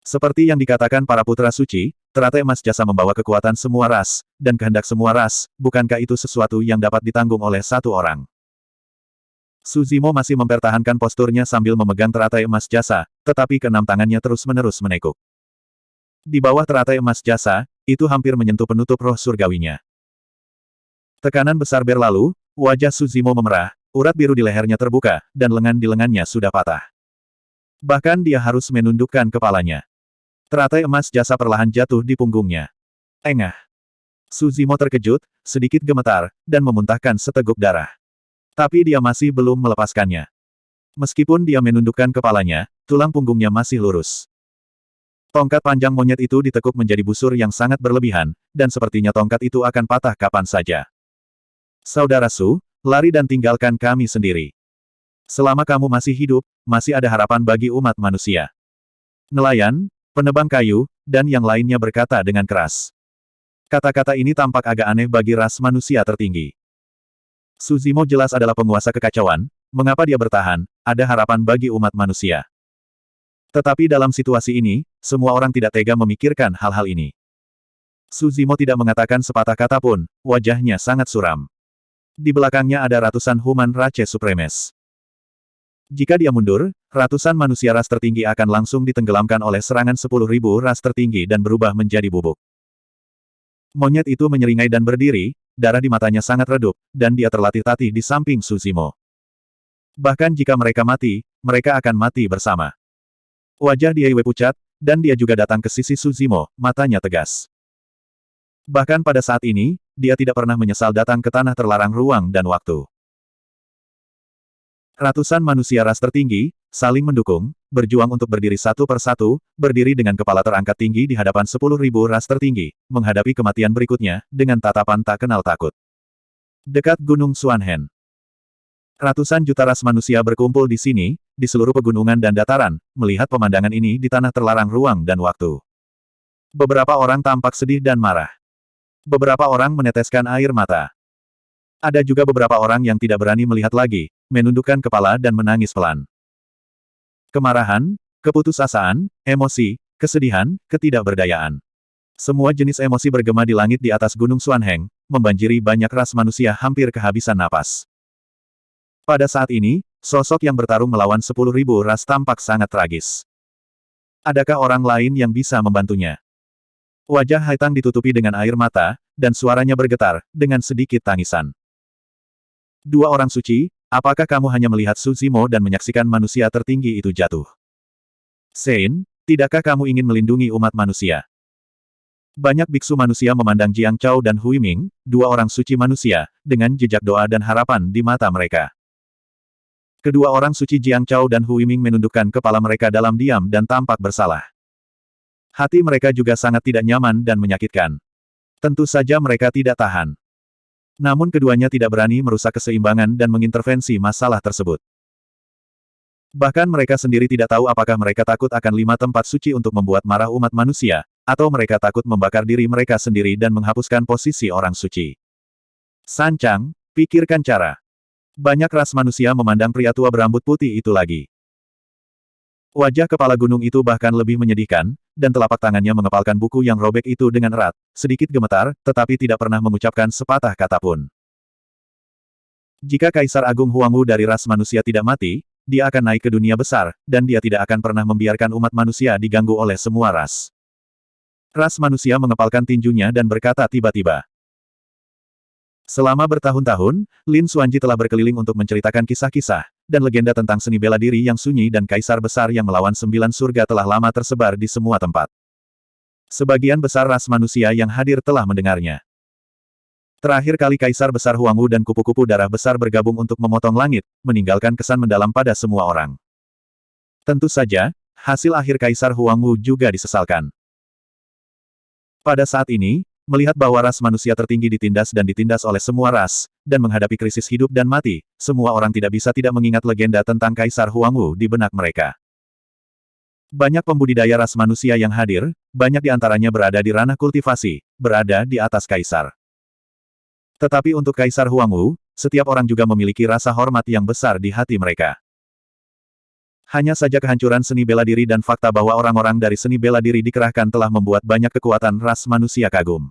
Seperti yang dikatakan para putra suci, teratai emas jasa membawa kekuatan semua ras, dan kehendak semua ras, bukankah itu sesuatu yang dapat ditanggung oleh satu orang? Su Zimo masih mempertahankan posturnya sambil memegang teratai emas jasa, tetapi keenam tangannya terus-menerus menekuk. Di bawah teratai emas jasa, itu hampir menyentuh penutup roh surgawinya. Tekanan besar berlalu, wajah Su Zimo memerah, urat biru di lehernya terbuka, dan lengan di lengannya sudah patah. Bahkan dia harus menundukkan kepalanya. Teratai emas jasa perlahan jatuh di punggungnya. Engah. Su Zimo terkejut, sedikit gemetar, dan memuntahkan seteguk darah. Tapi dia masih belum melepaskannya. Meskipun dia menundukkan kepalanya, tulang punggungnya masih lurus. Tongkat panjang monyet itu ditekuk menjadi busur yang sangat berlebihan, dan sepertinya tongkat itu akan patah kapan saja. Saudara Su, lari dan tinggalkan kami sendiri. Selama kamu masih hidup, masih ada harapan bagi umat manusia. Nelayan, penebang kayu, dan yang lainnya berkata dengan keras. Kata-kata ini tampak agak aneh bagi ras manusia tertinggi. Su Zimo jelas adalah penguasa kekacauan, mengapa dia bertahan, ada harapan bagi umat manusia. Tetapi dalam situasi ini, semua orang tidak tega memikirkan hal-hal ini. Su Zimo tidak mengatakan sepatah kata pun, wajahnya sangat suram. Di belakangnya ada ratusan Human Rache Supremes. Jika dia mundur, ratusan manusia ras tertinggi akan langsung ditenggelamkan oleh serangan 10.000 ras tertinggi dan berubah menjadi bubuk. Monyet itu menyeringai dan berdiri, darah di matanya sangat redup, dan dia terlatih-tatih di samping Su Zimo. Bahkan jika mereka mati, mereka akan mati bersama. Wajah Diaiwe pucat, dan dia juga datang ke sisi Su Zimo, matanya tegas. Bahkan pada saat ini, dia tidak pernah menyesal datang ke tanah terlarang ruang dan waktu. Ratusan manusia ras tertinggi, saling mendukung, berjuang untuk berdiri satu persatu, berdiri dengan kepala terangkat tinggi di hadapan 10.000 ras tertinggi, menghadapi kematian berikutnya, dengan tatapan tak kenal takut. Dekat Gunung Xuanhen. Ratusan juta ras manusia berkumpul di sini, di seluruh pegunungan dan dataran, melihat pemandangan ini di tanah terlarang ruang dan waktu. Beberapa orang tampak sedih dan marah. Beberapa orang meneteskan air mata. Ada juga beberapa orang yang tidak berani melihat lagi, menundukkan kepala dan menangis pelan. Kemarahan, keputusasaan, emosi, kesedihan, ketidakberdayaan. Semua jenis emosi bergema di langit di atas Gunung Xuanheng, membanjiri banyak ras manusia hampir kehabisan napas. Pada saat ini, sosok yang bertarung melawan 10.000 ras tampak sangat tragis. Adakah orang lain yang bisa membantunya? Wajah Haitang ditutupi dengan air mata, dan suaranya bergetar, dengan sedikit tangisan. Dua orang suci, apakah kamu hanya melihat Su Zimo dan menyaksikan manusia tertinggi itu jatuh? Sein, tidakkah kamu ingin melindungi umat manusia? Banyak biksu manusia memandang Jiang Chao dan Hui Ming, dua orang suci manusia, dengan jejak doa dan harapan di mata mereka. Kedua orang suci Jiang Chao dan Hui Ming menundukkan kepala mereka dalam diam dan tampak bersalah. Hati mereka juga sangat tidak nyaman dan menyakitkan. Tentu saja mereka tidak tahan. Namun keduanya tidak berani merusak keseimbangan dan mengintervensi masalah tersebut. Bahkan mereka sendiri tidak tahu apakah mereka takut akan 5 tempat suci untuk membuat marah umat manusia, atau mereka takut membakar diri mereka sendiri dan menghapuskan posisi orang suci. Sancang, pikirkan cara. Banyak ras manusia memandang pria tua berambut putih itu lagi. Wajah kepala gunung itu bahkan lebih menyedihkan, dan telapak tangannya mengepalkan buku yang robek itu dengan erat, sedikit gemetar, tetapi tidak pernah mengucapkan sepatah kata pun. Jika Kaisar Agung Huangwu dari ras manusia tidak mati, dia akan naik ke dunia besar, dan dia tidak akan pernah membiarkan umat manusia diganggu oleh semua ras. Ras manusia mengepalkan tinjunya dan berkata tiba-tiba. Selama bertahun-tahun, Lin Xuanji telah berkeliling untuk menceritakan kisah-kisah, dan legenda tentang seni bela diri yang sunyi dan kaisar besar yang melawan 9 surga telah lama tersebar di semua tempat. Sebagian besar ras manusia yang hadir telah mendengarnya. Terakhir kali Kaisar Besar Huangwu dan kupu-kupu darah besar bergabung untuk memotong langit, meninggalkan kesan mendalam pada semua orang. Tentu saja, hasil akhir Kaisar Huangwu juga disesalkan. Pada saat ini, melihat bahwa ras manusia tertinggi ditindas dan ditindas oleh semua ras, dan menghadapi krisis hidup dan mati, semua orang tidak bisa tidak mengingat legenda tentang Kaisar Huangwu di benak mereka. Banyak pembudidaya ras manusia yang hadir, banyak di antaranya berada di ranah kultivasi, berada di atas Kaisar. Tetapi untuk Kaisar Huangwu, setiap orang juga memiliki rasa hormat yang besar di hati mereka. Hanya saja kehancuran seni bela diri dan fakta bahwa orang-orang dari seni bela diri dikerahkan telah membuat banyak kekuatan ras manusia kagum.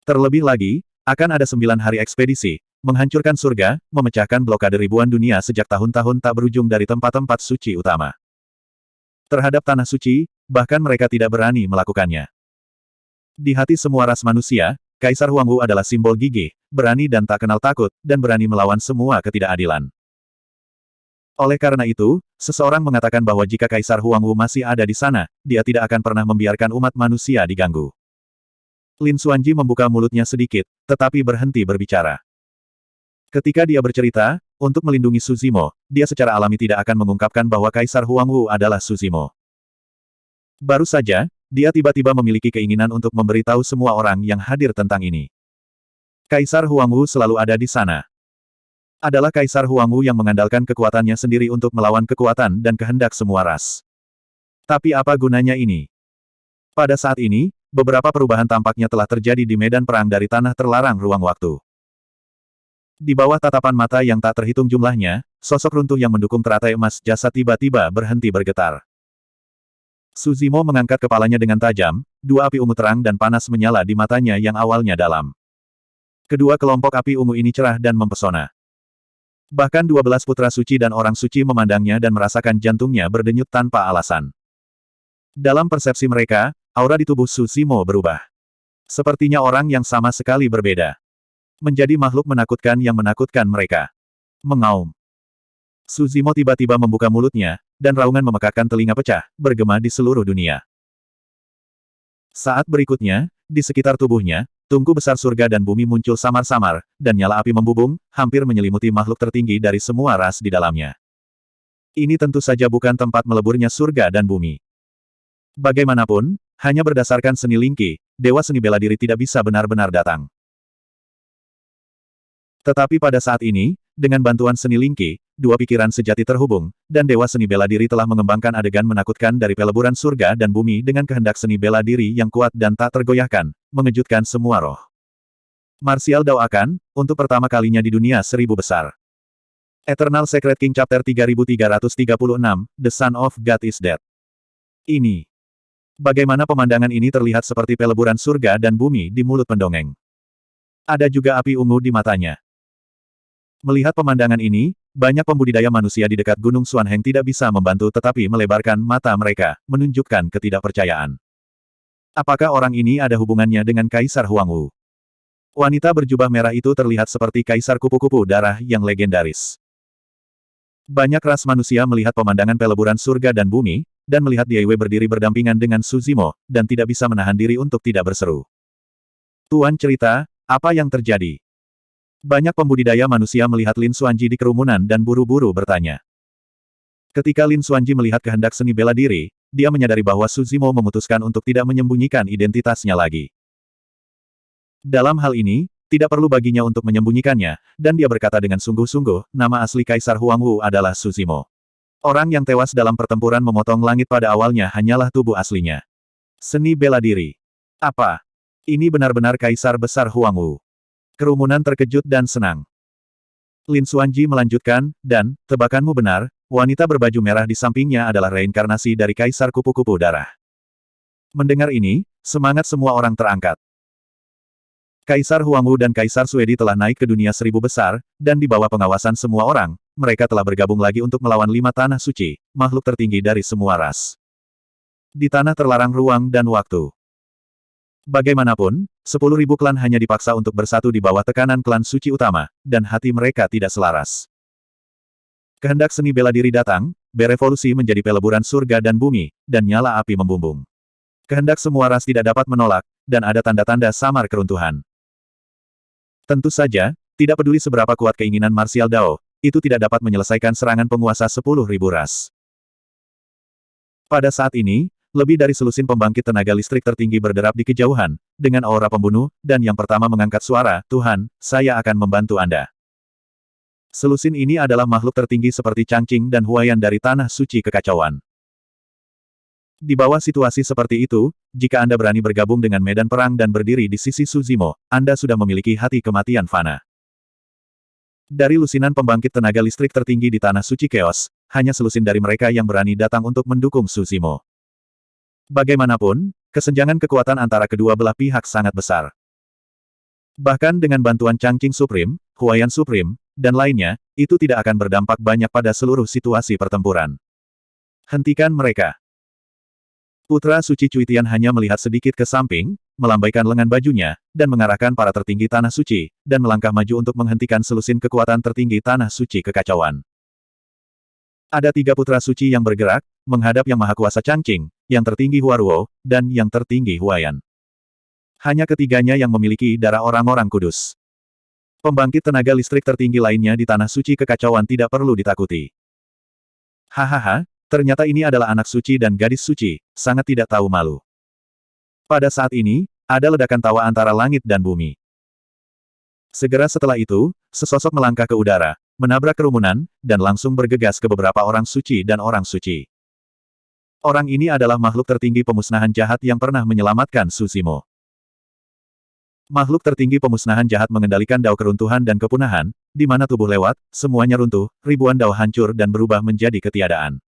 Terlebih lagi, akan ada 9 hari ekspedisi, menghancurkan surga, memecahkan blokade ribuan dunia sejak tahun-tahun tak berujung dari tempat-tempat suci utama. Terhadap tanah suci, bahkan mereka tidak berani melakukannya. Di hati semua ras manusia, Kaisar Huangwu adalah simbol gigih, berani dan tak kenal takut, dan berani melawan semua ketidakadilan. Oleh karena itu, seseorang mengatakan bahwa jika Kaisar Huangwu masih ada di sana, dia tidak akan pernah membiarkan umat manusia diganggu. Lin Xuanji membuka mulutnya sedikit, tetapi berhenti berbicara. Ketika dia bercerita, untuk melindungi Su Zimo, dia secara alami tidak akan mengungkapkan bahwa Kaisar Huangwu adalah Su Zimo. Baru saja, dia tiba-tiba memiliki keinginan untuk memberitahu semua orang yang hadir tentang ini. Kaisar Huangwu selalu ada di sana. Adalah Kaisar Huangwu yang mengandalkan kekuatannya sendiri untuk melawan kekuatan dan kehendak semua ras. Tapi apa gunanya ini? Pada saat ini, beberapa perubahan tampaknya telah terjadi di medan perang dari tanah terlarang ruang waktu. Di bawah tatapan mata yang tak terhitung jumlahnya, sosok runtuh yang mendukung teratai emas jasa tiba-tiba berhenti bergetar. Su Zimo mengangkat kepalanya dengan tajam, dua api ungu terang dan panas menyala di matanya yang awalnya dalam. Kedua kelompok api ungu ini cerah dan mempesona. Bahkan 12 putra suci dan orang suci memandangnya dan merasakan jantungnya berdenyut tanpa alasan. Dalam persepsi mereka, aura di tubuh Su Zimo berubah. Sepertinya orang yang sama sekali berbeda. Menjadi makhluk menakutkan yang menakutkan mereka. Mengaum. Su Zimo tiba-tiba membuka mulutnya, dan raungan memekakkan telinga pecah, bergema di seluruh dunia. Saat berikutnya, di sekitar tubuhnya, tungku besar surga dan bumi muncul samar-samar, dan nyala api membubung, hampir menyelimuti makhluk tertinggi dari semua ras di dalamnya. Ini tentu saja bukan tempat meleburnya surga dan bumi. Bagaimanapun, hanya berdasarkan seni Lingqi, dewa seni bela diri tidak bisa benar-benar datang. Tetapi pada saat ini, dengan bantuan seni Lingqi, dua pikiran sejati terhubung, dan dewa seni bela diri telah mengembangkan adegan menakutkan dari peleburan surga dan bumi dengan kehendak seni bela diri yang kuat dan tak tergoyahkan, mengejutkan semua roh. Martial Dao akan, untuk pertama kalinya di dunia 1000 besar. Eternal Secret King Chapter 3336, The Son of God is Dead. Ini. Bagaimana pemandangan ini terlihat seperti peleburan surga dan bumi di mulut pendongeng. Ada juga api ungu di matanya. Melihat pemandangan ini, banyak pembudidaya manusia di dekat Gunung Xuanheng tidak bisa membantu tetapi melebarkan mata mereka, menunjukkan ketidakpercayaan. Apakah orang ini ada hubungannya dengan Kaisar Huangwu? Wanita berjubah merah itu terlihat seperti Kaisar kupu-kupu darah yang legendaris. Banyak ras manusia melihat pemandangan peleburan surga dan bumi, dan melihat Diaiwe berdiri berdampingan dengan Su Zimo, dan tidak bisa menahan diri untuk tidak berseru. Tuan cerita, apa yang terjadi? Banyak pembudidaya manusia melihat Lin Xuanji di kerumunan dan buru-buru bertanya. Ketika Lin Xuanji melihat kehendak seni bela diri, dia menyadari bahwa Su Zimo memutuskan untuk tidak menyembunyikan identitasnya lagi. Dalam hal ini, tidak perlu baginya untuk menyembunyikannya, dan dia berkata dengan sungguh-sungguh, nama asli Kaisar Huangwu adalah Su Zimo. Orang yang tewas dalam pertempuran memotong langit pada awalnya hanyalah tubuh aslinya. Seni bela diri. Apa? Ini benar-benar Kaisar Besar Huangwu. Kerumunan terkejut dan senang. Lin Xuanji melanjutkan, dan, tebakanmu benar, wanita berbaju merah di sampingnya adalah reinkarnasi dari Kaisar Kupu-Kupu Darah. Mendengar ini, semangat semua orang terangkat. Kaisar Huangwu dan Kaisar Suedi telah naik ke dunia 1000 besar, dan di bawah pengawasan semua orang, mereka telah bergabung lagi untuk melawan 5 tanah suci, makhluk tertinggi dari semua ras. Di tanah terlarang ruang dan waktu. Bagaimanapun, 10.000 klan hanya dipaksa untuk bersatu di bawah tekanan klan suci utama, dan hati mereka tidak selaras. Kehendak seni bela diri datang, berevolusi menjadi peleburan surga dan bumi, dan nyala api membumbung. Kehendak semua ras tidak dapat menolak, dan ada tanda-tanda samar keruntuhan. Tentu saja, tidak peduli seberapa kuat keinginan marsial Dao, itu tidak dapat menyelesaikan serangan penguasa 10.000 ras. Pada saat ini, lebih dari selusin pembangkit tenaga listrik tertinggi berderap di kejauhan, dengan aura pembunuh, dan yang pertama mengangkat suara, "Tuhan, saya akan membantu Anda." Selusin ini adalah makhluk tertinggi seperti Changqing dan Huayan dari Tanah Suci Kekacauan. Di bawah situasi seperti itu, jika Anda berani bergabung dengan medan perang dan berdiri di sisi Su Zimo, Anda sudah memiliki hati kematian fana. Dari lusinan pembangkit tenaga listrik tertinggi di Tanah Suci Chaos, hanya selusin dari mereka yang berani datang untuk mendukung Su Zimo. Bagaimanapun, kesenjangan kekuatan antara kedua belah pihak sangat besar. Bahkan dengan bantuan Changqing Supreme, Huayan Supreme, dan lainnya, itu tidak akan berdampak banyak pada seluruh situasi pertempuran. Hentikan mereka. Putra Suci Cuitian hanya melihat sedikit ke samping, melambaikan lengan bajunya, dan mengarahkan para tertinggi Tanah Suci, dan melangkah maju untuk menghentikan selusin kekuatan tertinggi Tanah Suci Kekacauan. Ada 3 putra suci yang bergerak, menghadap Yang Maha Kuasa Changqing, yang tertinggi Huaruo, dan yang tertinggi Huayan. Hanya ketiganya yang memiliki darah orang-orang kudus. Pembangkit tenaga listrik tertinggi lainnya di Tanah Suci Kekacauan tidak perlu ditakuti. Hahaha, ternyata ini adalah anak suci dan gadis suci, sangat tidak tahu malu. Pada saat ini, ada ledakan tawa antara langit dan bumi. Segera setelah itu, sesosok melangkah ke udara, menabrak kerumunan, dan langsung bergegas ke beberapa orang suci dan orang suci. Orang ini adalah makhluk tertinggi pemusnahan jahat yang pernah menyelamatkan Su Zimo. Makhluk tertinggi pemusnahan jahat mengendalikan dao keruntuhan dan kepunahan, di mana tubuh lewat, semuanya runtuh, ribuan dao hancur dan berubah menjadi ketiadaan.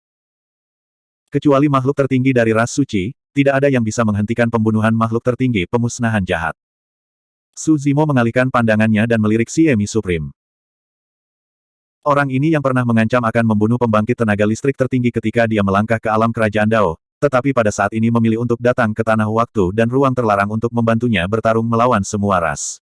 Kecuali makhluk tertinggi dari ras suci, tidak ada yang bisa menghentikan pembunuhan makhluk tertinggi pemusnahan jahat. Su Zimo mengalihkan pandangannya dan melirik Siemi Supreme. Orang ini yang pernah mengancam akan membunuh pembangkit tenaga listrik tertinggi ketika dia melangkah ke alam kerajaan Dao, tetapi pada saat ini memilih untuk datang ke tanah waktu dan ruang terlarang untuk membantunya bertarung melawan semua ras.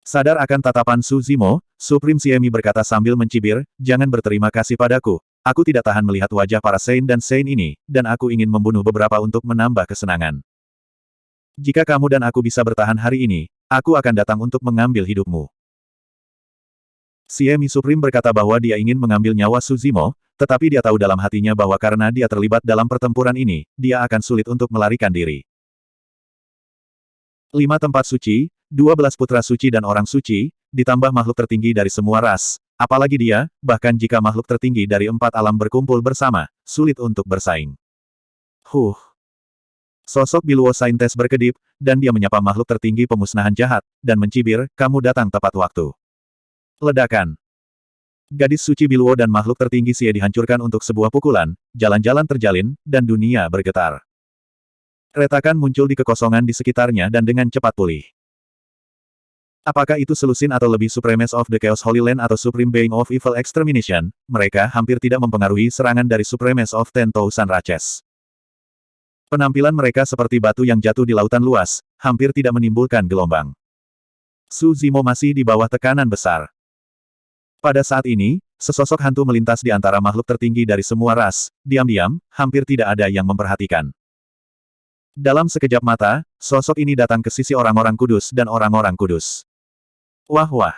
Sadar akan tatapan Su Zimo, Supreme Siemi berkata sambil mencibir, "Jangan berterima kasih padaku. Aku tidak tahan melihat wajah para Saint dan Saint ini, dan aku ingin membunuh beberapa untuk menambah kesenangan. Jika kamu dan aku bisa bertahan hari ini, aku akan datang untuk mengambil hidupmu." Siemi Supreme berkata bahwa dia ingin mengambil nyawa Su Zimo, tetapi dia tahu dalam hatinya bahwa karena dia terlibat dalam pertempuran ini, dia akan sulit untuk melarikan diri. 5 tempat suci, 12 putra suci dan orang suci, ditambah makhluk tertinggi dari semua ras, apalagi dia, bahkan jika makhluk tertinggi dari 4 alam berkumpul bersama, sulit untuk bersaing. Sosok Biluo Saintes berkedip, dan dia menyapa makhluk tertinggi pemusnahan jahat, dan mencibir, "Kamu datang tepat waktu." Ledakan. Gadis suci Biluo dan makhluk tertinggi Xie dihancurkan untuk sebuah pukulan, jalan-jalan terjalin, dan dunia bergetar. Retakan muncul di kekosongan di sekitarnya dan dengan cepat pulih. Apakah itu selusin atau lebih Supremes of the Chaos Holy Land atau Supreme Being of Evil Extermination, mereka hampir tidak mempengaruhi serangan dari Supremes of Ten Thousand Raches. Penampilan mereka seperti batu yang jatuh di lautan luas, hampir tidak menimbulkan gelombang. Su Zimo masih di bawah tekanan besar. Pada saat ini, sesosok hantu melintas di antara makhluk tertinggi dari semua ras, diam-diam, hampir tidak ada yang memperhatikan. Dalam sekejap mata, sosok ini datang ke sisi orang-orang kudus dan orang-orang kudus. Wah.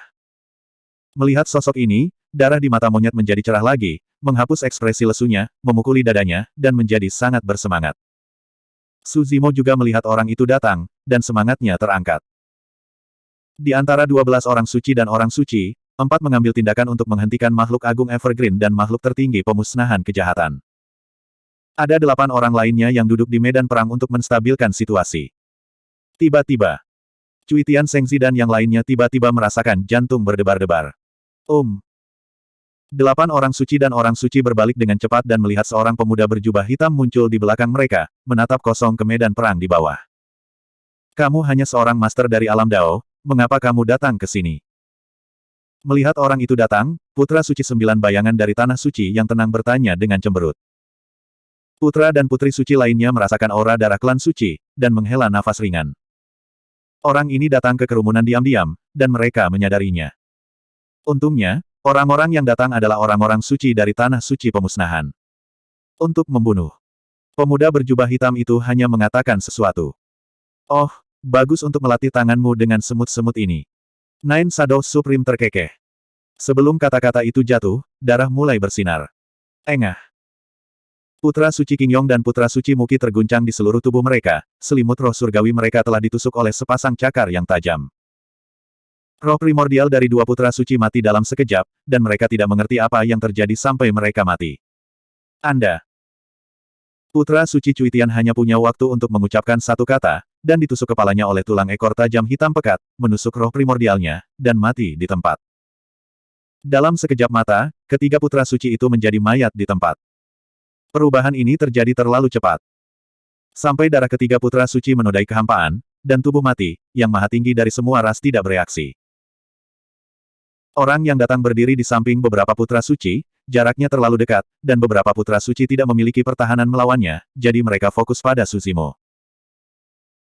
Melihat sosok ini, darah di mata monyet menjadi cerah lagi, menghapus ekspresi lesunya, memukuli dadanya, dan menjadi sangat bersemangat. Su Zimo juga melihat orang itu datang, dan semangatnya terangkat. Di antara 12 orang suci dan orang suci, 4 mengambil tindakan untuk menghentikan makhluk agung Evergreen dan makhluk tertinggi pemusnahan kejahatan. Ada 8 orang lainnya yang duduk di medan perang untuk menstabilkan situasi. Tiba-tiba, Cuitian Sengzi dan yang lainnya tiba-tiba merasakan jantung berdebar-debar. 8 orang suci dan orang suci berbalik dengan cepat dan melihat seorang pemuda berjubah hitam muncul di belakang mereka, menatap kosong ke medan perang di bawah. "Kamu hanya seorang master dari alam Dao, mengapa kamu datang ke sini?" Melihat orang itu datang, Putra Suci 9 bayangan dari Tanah Suci yang tenang bertanya dengan cemberut. Putra dan putri suci lainnya merasakan aura darah klan suci, dan menghela nafas ringan. Orang ini datang ke kerumunan diam-diam, dan mereka menyadarinya. Untungnya, orang-orang yang datang adalah orang-orang suci dari tanah suci pemusnahan. Untuk membunuh. Pemuda berjubah hitam itu hanya mengatakan sesuatu. Oh, bagus untuk melatih tanganmu dengan semut-semut ini. Nine Shadow Supreme terkekeh. Sebelum kata-kata itu jatuh, darah mulai bersinar. Engah. Putra suci Qingyong dan putra suci Muqi terguncang di seluruh tubuh mereka, selimut roh surgawi mereka telah ditusuk oleh sepasang cakar yang tajam. Roh primordial dari dua putra suci mati dalam sekejap, dan mereka tidak mengerti apa yang terjadi sampai mereka mati. Anda. Putra suci Cuitian hanya punya waktu untuk mengucapkan satu kata, dan ditusuk kepalanya oleh tulang ekor tajam hitam pekat, menusuk roh primordialnya, dan mati di tempat. Dalam sekejap mata, ketiga putra suci itu menjadi mayat di tempat. Perubahan ini terjadi terlalu cepat. Sampai darah ketiga putra suci menodai kehampaan, dan tubuh mati, yang maha tinggi dari semua ras tidak bereaksi. Orang yang datang berdiri di samping beberapa putra suci, jaraknya terlalu dekat, dan beberapa putra suci tidak memiliki pertahanan melawannya, jadi mereka fokus pada Susimo.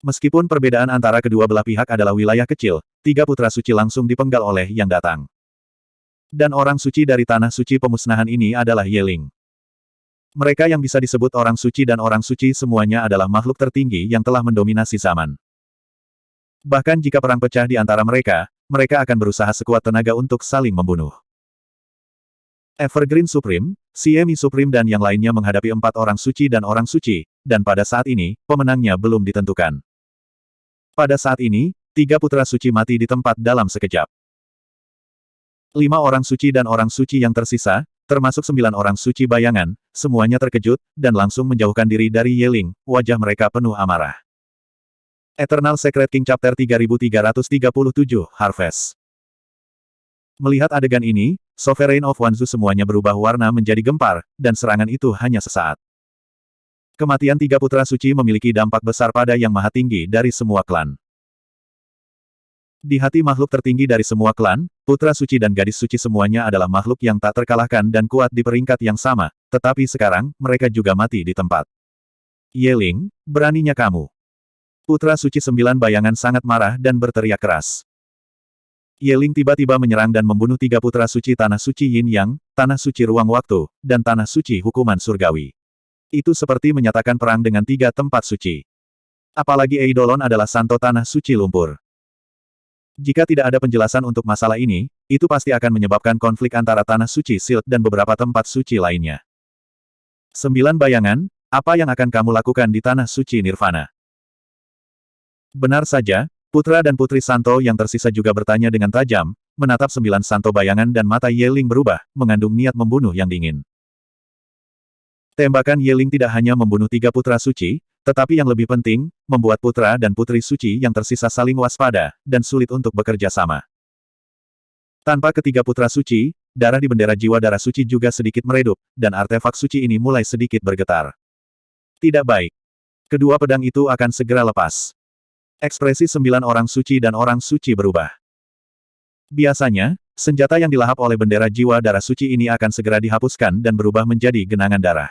Meskipun perbedaan antara kedua belah pihak adalah wilayah kecil, tiga putra suci langsung dipenggal oleh yang datang. Dan orang suci dari tanah suci pemusnahan ini adalah Yeling. Mereka yang bisa disebut orang suci dan orang suci semuanya adalah makhluk tertinggi yang telah mendominasi zaman. Bahkan jika perang pecah di antara mereka, mereka akan berusaha sekuat tenaga untuk saling membunuh. Evergreen Supreme, Siemi Supreme dan yang lainnya menghadapi 4 orang suci, dan pada saat ini, pemenangnya belum ditentukan. Pada saat ini, 3 putra suci mati di tempat dalam sekejap. 5 orang suci dan orang suci yang tersisa, termasuk 9 orang suci bayangan, semuanya terkejut, dan langsung menjauhkan diri dari Yeling, wajah mereka penuh amarah. Eternal Secret King Chapter 3337, Harvest. Melihat adegan ini, Sovereign of Wanzhou semuanya berubah warna menjadi gempar, dan serangan itu hanya sesaat. Kematian 3 putra suci memiliki dampak besar pada yang maha tinggi dari semua klan. Di hati makhluk tertinggi dari semua klan, putra suci dan gadis suci semuanya adalah makhluk yang tak terkalahkan dan kuat di peringkat yang sama, tetapi sekarang, mereka juga mati di tempat. Yeling, beraninya kamu. Putra suci 9 bayangan sangat marah dan berteriak keras. Yeling tiba-tiba menyerang dan membunuh 3 putra suci tanah suci Yin Yang, tanah suci ruang waktu, dan tanah suci hukuman surgawi. Itu seperti menyatakan perang dengan 3 tempat suci. Apalagi Eidolon adalah santo tanah suci lumpur. Jika tidak ada penjelasan untuk masalah ini, itu pasti akan menyebabkan konflik antara tanah suci Silt dan beberapa tempat suci lainnya. 9 bayangan, apa yang akan kamu lakukan di tanah suci Nirvana? Benar saja, putra dan putri Santo yang tersisa juga bertanya dengan tajam, menatap 9 Santo bayangan dan mata Yeling berubah, mengandung niat membunuh yang dingin. Tembakan Yeling tidak hanya membunuh 3 putra suci, tetapi yang lebih penting, membuat putra dan putri suci yang tersisa saling waspada, dan sulit untuk bekerja sama. Tanpa ketiga putra suci, darah di bendera jiwa darah suci juga sedikit meredup, dan artefak suci ini mulai sedikit bergetar. Tidak baik. Kedua pedang itu akan segera lepas. Ekspresi 9 orang suci dan orang suci berubah. Biasanya, senjata yang dilahap oleh bendera jiwa darah suci ini akan segera dihapuskan dan berubah menjadi genangan darah.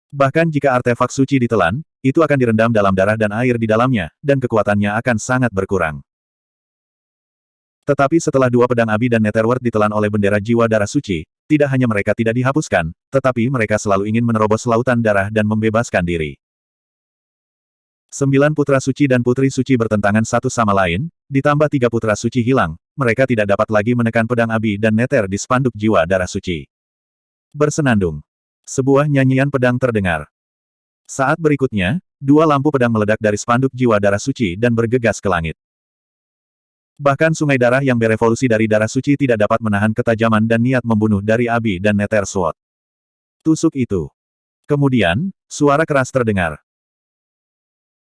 Bahkan jika artefak suci ditelan, itu akan direndam dalam darah dan air di dalamnya, dan kekuatannya akan sangat berkurang. Tetapi setelah 2 pedang Abi dan Netherworld ditelan oleh bendera jiwa darah suci, tidak hanya mereka tidak dihapuskan, tetapi mereka selalu ingin menerobos lautan darah dan membebaskan diri. 9 putra suci dan putri suci bertentangan satu sama lain, ditambah 3 putra suci hilang, mereka tidak dapat lagi menekan pedang Abi dan Nether di spanduk jiwa darah suci. Bersenandung. Sebuah nyanyian pedang terdengar. Saat berikutnya, 2 lampu pedang meledak dari spanduk jiwa darah suci dan bergegas ke langit. Bahkan sungai darah yang berevolusi dari darah suci tidak dapat menahan ketajaman dan niat membunuh dari Abi dan Nether Sword. Tusuk itu. Kemudian, suara keras terdengar.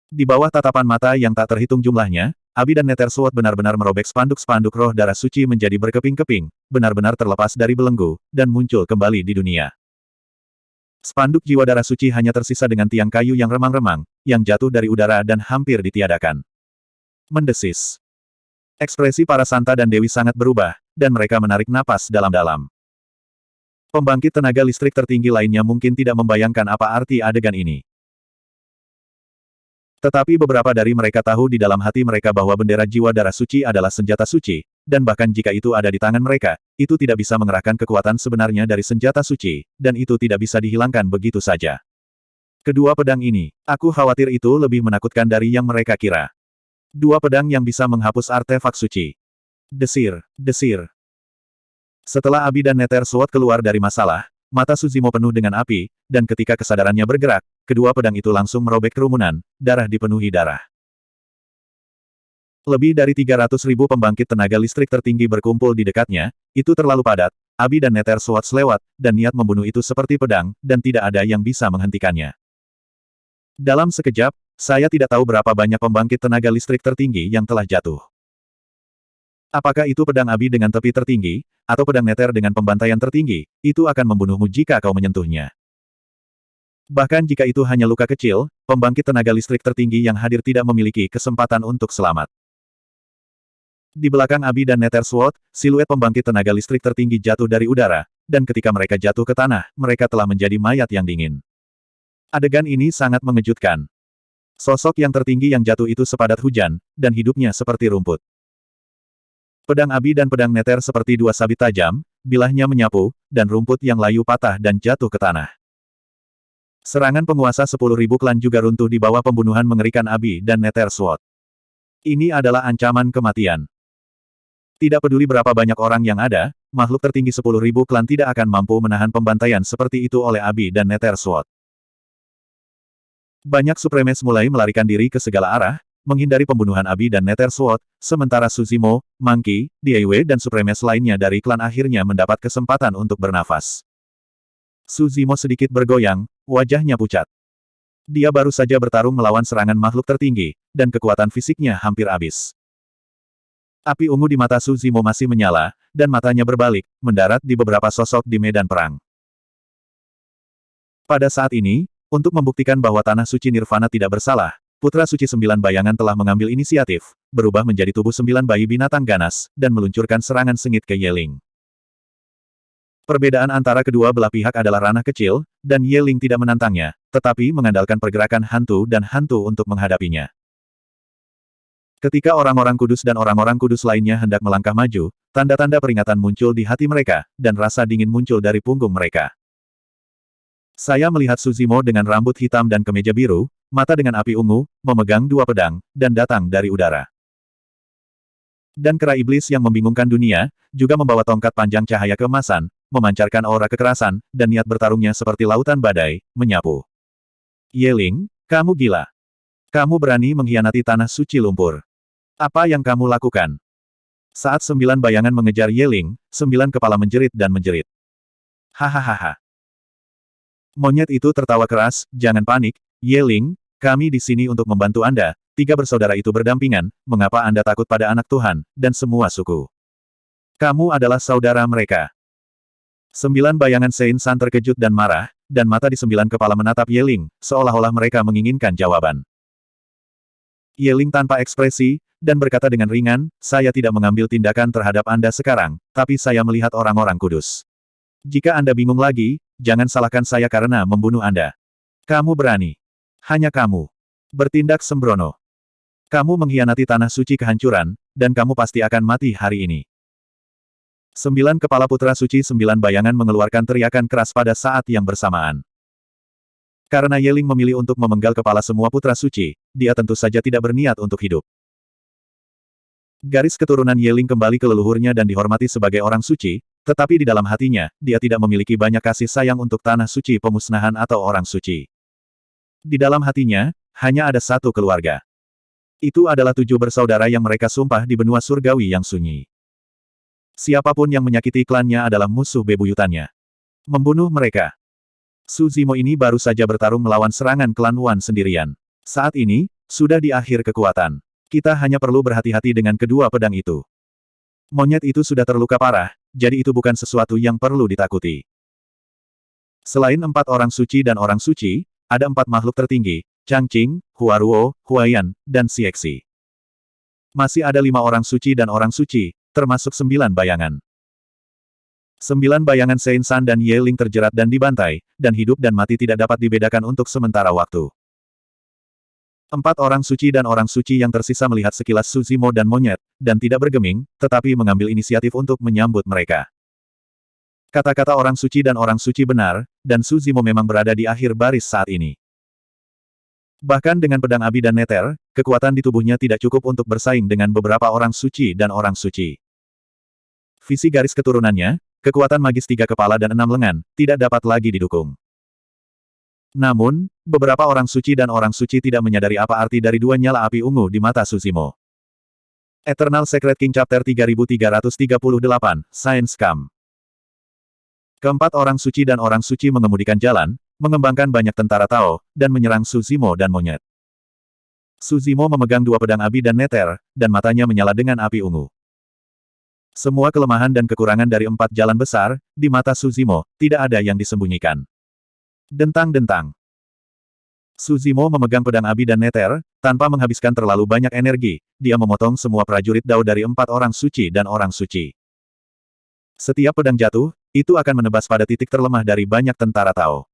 Di bawah tatapan mata yang tak terhitung jumlahnya, Abi dan Nether Sword benar-benar merobek spanduk-spanduk roh darah suci menjadi berkeping-keping, benar-benar terlepas dari belenggu, dan muncul kembali di dunia. Spanduk jiwa darah suci hanya tersisa dengan tiang kayu yang remang-remang, yang jatuh dari udara dan hampir ditiadakan. Mendesis. Ekspresi para santa dan dewi sangat berubah, dan mereka menarik napas dalam-dalam. Pembangkit tenaga listrik tertinggi lainnya mungkin tidak membayangkan apa arti adegan ini. Tetapi beberapa dari mereka tahu di dalam hati mereka bahwa bendera jiwa darah suci adalah senjata suci, dan bahkan jika itu ada di tangan mereka, itu tidak bisa mengerahkan kekuatan sebenarnya dari senjata suci, dan itu tidak bisa dihilangkan begitu saja. Kedua pedang ini, aku khawatir itu lebih menakutkan dari yang mereka kira. Dua pedang yang bisa menghapus artefak suci. Desir, desir. Setelah Abi dan Nether Sword keluar dari masalah, mata Suzimo penuh dengan api, dan ketika kesadarannya bergerak, kedua pedang itu langsung merobek kerumunan, darah dipenuhi darah. Lebih dari 300.000 pembangkit tenaga listrik tertinggi berkumpul di dekatnya, itu terlalu padat, Abi dan Nether Sword lewat, dan niat membunuh itu seperti pedang, dan tidak ada yang bisa menghentikannya. Dalam sekejap, saya tidak tahu berapa banyak pembangkit tenaga listrik tertinggi yang telah jatuh. Apakah itu pedang Abi dengan tepi tertinggi, atau pedang Nether dengan pembantaian tertinggi, itu akan membunuhmu jika kau menyentuhnya. Bahkan jika itu hanya luka kecil, pembangkit tenaga listrik tertinggi yang hadir tidak memiliki kesempatan untuk selamat. Di belakang Abi dan Nether Sword, siluet pembangkit tenaga listrik tertinggi jatuh dari udara, dan ketika mereka jatuh ke tanah, mereka telah menjadi mayat yang dingin. Adegan ini sangat mengejutkan. Sosok yang tertinggi yang jatuh itu sepadat hujan, dan hidupnya seperti rumput. Pedang Abi dan pedang Nether seperti dua sabit tajam, bilahnya menyapu, dan rumput yang layu patah dan jatuh ke tanah. Serangan penguasa 10.000 klan juga runtuh di bawah pembunuhan mengerikan Abi dan Nether Sword. Ini adalah ancaman kematian. Tidak peduli berapa banyak orang yang ada, makhluk tertinggi 10.000 klan tidak akan mampu menahan pembantaian seperti itu oleh Abi dan Nether Sword. Banyak Supremes mulai melarikan diri ke segala arah, menghindari pembunuhan Abi dan Nether Sword, sementara Suzimo, Monkey, Diewe dan Supremes lainnya dari klan akhirnya mendapat kesempatan untuk bernafas. Suzimo sedikit bergoyang, wajahnya pucat. Dia baru saja bertarung melawan serangan makhluk tertinggi, dan kekuatan fisiknya hampir habis. Api ungu di mata Suzimo masih menyala, dan matanya berbalik, mendarat di beberapa sosok di medan perang. Pada saat ini, untuk membuktikan bahwa Tanah Suci Nirvana tidak bersalah, Putra Suci 9 Bayangan telah mengambil inisiatif, berubah menjadi tubuh 9 bayi binatang ganas, dan meluncurkan serangan sengit ke Yeling. Perbedaan antara kedua belah pihak adalah ranah kecil, dan Yeling tidak menantangnya, tetapi mengandalkan pergerakan hantu dan hantu untuk menghadapinya. Ketika orang-orang kudus dan orang-orang kudus lainnya hendak melangkah maju, tanda-tanda peringatan muncul di hati mereka, dan rasa dingin muncul dari punggung mereka. Saya melihat Suzimo dengan rambut hitam dan kemeja biru, mata dengan api ungu, memegang dua pedang, dan datang dari udara. Dan kera iblis yang membingungkan dunia, juga membawa tongkat panjang cahaya keemasan, memancarkan aura kekerasan, dan niat bertarungnya seperti lautan badai, menyapu. Yeling, kamu gila. Kamu berani mengkhianati tanah suci lumpur. Apa yang kamu lakukan? Saat 9 bayangan mengejar Yeling, 9 kepala menjerit dan menjerit. Hahaha. Monyet itu tertawa keras, jangan panik, Yeling, kami di sini untuk membantu Anda. 3 bersaudara itu berdampingan, mengapa Anda takut pada anak Tuhan, dan semua suku? Kamu adalah saudara mereka. 9 bayangan Sein San terkejut dan marah, dan mata di 9 kepala menatap Yeling, seolah-olah mereka menginginkan jawaban. Yeling tanpa ekspresi, dan berkata dengan ringan, saya tidak mengambil tindakan terhadap Anda sekarang, tapi saya melihat orang-orang kudus. Jika Anda bingung lagi, jangan salahkan saya karena membunuh Anda. Kamu berani. Hanya kamu. Bertindak sembrono. Kamu mengkhianati tanah suci kehancuran, dan kamu pasti akan mati hari ini. 9 kepala putra suci 9 bayangan mengeluarkan teriakan keras pada saat yang bersamaan. Karena Yeling memilih untuk memenggal kepala semua putra suci, dia tentu saja tidak berniat untuk hidup. Garis keturunan Yeling kembali ke leluhurnya dan dihormati sebagai orang suci, tetapi di dalam hatinya, dia tidak memiliki banyak kasih sayang untuk tanah suci pemusnahan atau orang suci. Di dalam hatinya, hanya ada satu keluarga. Itu adalah 7 bersaudara yang mereka sumpah di benua surgawi yang sunyi. Siapapun yang menyakiti klannya adalah musuh bebuyutannya. Membunuh mereka. Suzimo ini baru saja bertarung melawan serangan klan Wan sendirian. Saat ini, sudah di akhir kekuatan. Kita hanya perlu berhati-hati dengan kedua pedang itu. Monyet itu sudah terluka parah, jadi itu bukan sesuatu yang perlu ditakuti. Selain 4 orang suci dan orang suci, ada 4 makhluk tertinggi, Changqing, Huaruo, Huayan, dan Siexi. Masih ada 5 orang suci dan orang suci, termasuk 9 bayangan. 9 bayangan Saint San dan Ye Ling terjerat dan dibantai, dan hidup dan mati tidak dapat dibedakan untuk sementara waktu. 4 orang suci dan orang suci yang tersisa melihat sekilas Su Zimo dan monyet, dan tidak bergeming, tetapi mengambil inisiatif untuk menyambut mereka. Kata-kata orang suci dan orang suci benar, dan Su Zimo memang berada di akhir baris saat ini. Bahkan dengan pedang api dan neter, kekuatan di tubuhnya tidak cukup untuk bersaing dengan beberapa orang suci dan orang suci. Visi garis keturunannya, kekuatan magis 3 kepala dan 6 lengan, tidak dapat lagi didukung. Namun, beberapa orang suci dan orang suci tidak menyadari apa arti dari 2 nyala api ungu di mata Su Zimo. Eternal Secret King Chapter 3338, Science Scam. Keempat orang suci dan orang suci mengemudikan jalan, mengembangkan banyak tentara Tao, dan menyerang Su Zimo dan monyet. Su Zimo memegang 2 pedang api dan neter, dan matanya menyala dengan api ungu. Semua kelemahan dan kekurangan dari 4 jalan besar, di mata Su Zimo, tidak ada yang disembunyikan. Dentang-dentang. Su Zimo memegang pedang api dan neter, tanpa menghabiskan terlalu banyak energi, dia memotong semua prajurit Dao dari 4 orang suci dan orang suci. Setiap pedang jatuh, itu akan menebas pada titik terlemah dari banyak tentara Tao.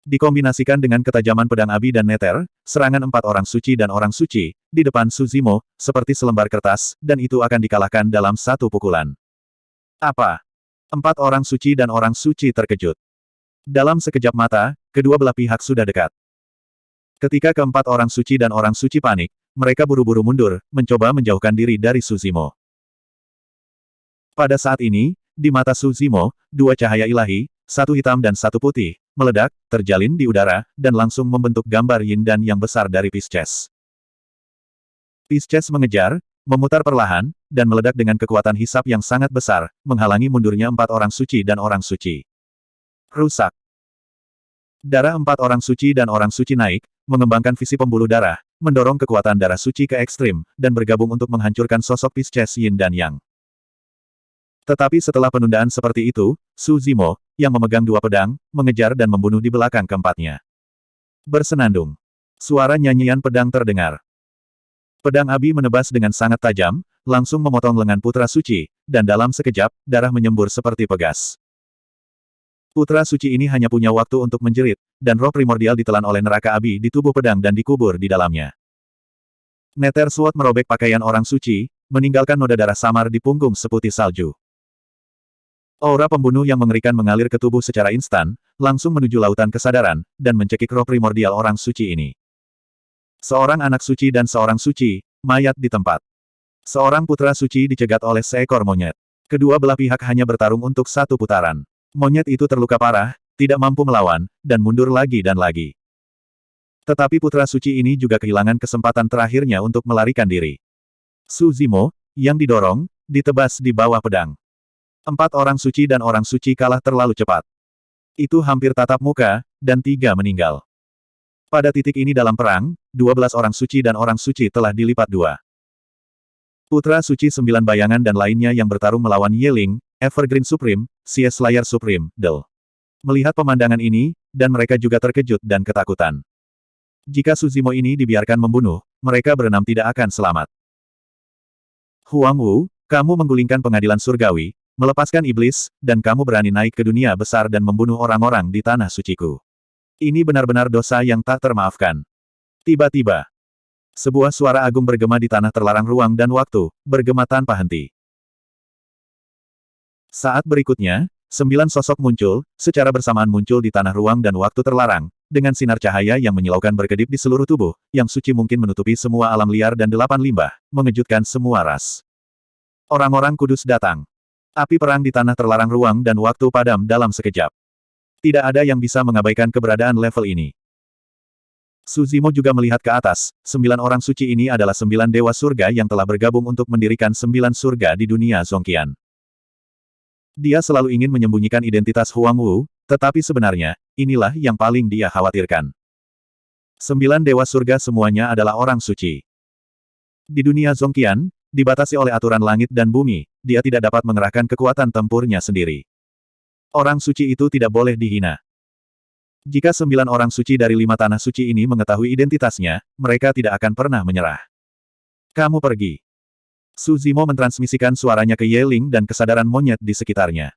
Dikombinasikan dengan ketajaman pedang api dan neter, serangan 4 orang suci dan orang suci, di depan Su Zimo, seperti selembar kertas, dan itu akan dikalahkan dalam 1 pukulan. Apa? 4 orang suci dan orang suci terkejut. Dalam sekejap mata, kedua belah pihak sudah dekat. Ketika keempat orang suci dan orang suci panik, mereka buru-buru mundur, mencoba menjauhkan diri dari Su Zimo. Pada saat ini, di mata Su Zimo, 2 cahaya ilahi, 1 hitam dan 1 putih, meledak, terjalin di udara, dan langsung membentuk gambar yin dan yang besar dari Pisces. Pisces mengejar, memutar perlahan, dan meledak dengan kekuatan hisap yang sangat besar, menghalangi mundurnya 4 orang suci dan orang suci. Rusak. Darah 4 orang suci dan orang suci naik, mengembangkan visi pembuluh darah, mendorong kekuatan darah suci ke ekstrim, dan bergabung untuk menghancurkan sosok Pisces Yin dan Yang. Tetapi setelah penundaan seperti itu, Su Zimo, yang memegang 2 pedang, mengejar dan membunuh di belakang keempatnya. Bersenandung. Suara nyanyian pedang terdengar. Pedang Abi menebas dengan sangat tajam, langsung memotong lengan putra suci, dan dalam sekejap, darah menyembur seperti pegas. Putra suci ini hanya punya waktu untuk menjerit, dan roh primordial ditelan oleh neraka api di tubuh pedang dan dikubur di dalamnya. Nether Sword merobek pakaian orang suci, meninggalkan noda darah samar di punggung seputih salju. Aura pembunuh yang mengerikan mengalir ke tubuh secara instan, langsung menuju lautan kesadaran, dan mencekik roh primordial orang suci ini. Seorang anak suci dan seorang suci, mayat di tempat. Seorang putra suci dicegat oleh seekor monyet. Kedua belah pihak hanya bertarung untuk 1 putaran. Monyet itu terluka parah, tidak mampu melawan, dan mundur lagi dan lagi. Tetapi putra suci ini juga kehilangan kesempatan terakhirnya untuk melarikan diri. Su Zimo, yang didorong, ditebas di bawah pedang. 4 orang suci dan orang suci kalah terlalu cepat. Itu hampir tatap muka, dan 3 meninggal. Pada titik ini dalam perang, 12 orang suci dan orang suci telah dilipat 2. Putra suci 9 bayangan dan lainnya yang bertarung melawan Ye Ling, Evergreen Supreme, Sea Slayer Supreme, Del. Melihat pemandangan ini, dan mereka juga terkejut dan ketakutan. Jika Su Zimo ini dibiarkan membunuh, mereka berenam tidak akan selamat. Huang Wu, kamu menggulingkan pengadilan surgawi, melepaskan iblis, dan kamu berani naik ke dunia besar dan membunuh orang-orang di tanah suciku. Ini benar-benar dosa yang tak termaafkan. Tiba-tiba, sebuah suara agung bergema di tanah terlarang ruang dan waktu, bergema tanpa henti. Saat berikutnya, 9 sosok muncul, secara bersamaan muncul di tanah ruang dan waktu terlarang, dengan sinar cahaya yang menyilaukan berkedip di seluruh tubuh, yang suci mungkin menutupi semua alam liar dan 8 limbah, mengejutkan semua ras. Orang-orang kudus datang. Api perang di tanah terlarang ruang dan waktu padam dalam sekejap. Tidak ada yang bisa mengabaikan keberadaan level ini. Su Zimo juga melihat ke atas, 9 orang suci ini adalah 9 dewa surga yang telah bergabung untuk mendirikan 9 surga di dunia Zongqian. Dia selalu ingin menyembunyikan identitas Huang Wu, tetapi sebenarnya, inilah yang paling dia khawatirkan. 9 dewa surga semuanya adalah orang suci. Di dunia Zongqian, dibatasi oleh aturan langit dan bumi, dia tidak dapat mengerahkan kekuatan tempurnya sendiri. Orang suci itu tidak boleh dihina. Jika 9 orang suci dari 5 tanah suci ini mengetahui identitasnya, mereka tidak akan pernah menyerah. Kamu pergi. Su Zimo mentransmisikan suaranya ke Ye Ling dan kesadaran monyet di sekitarnya.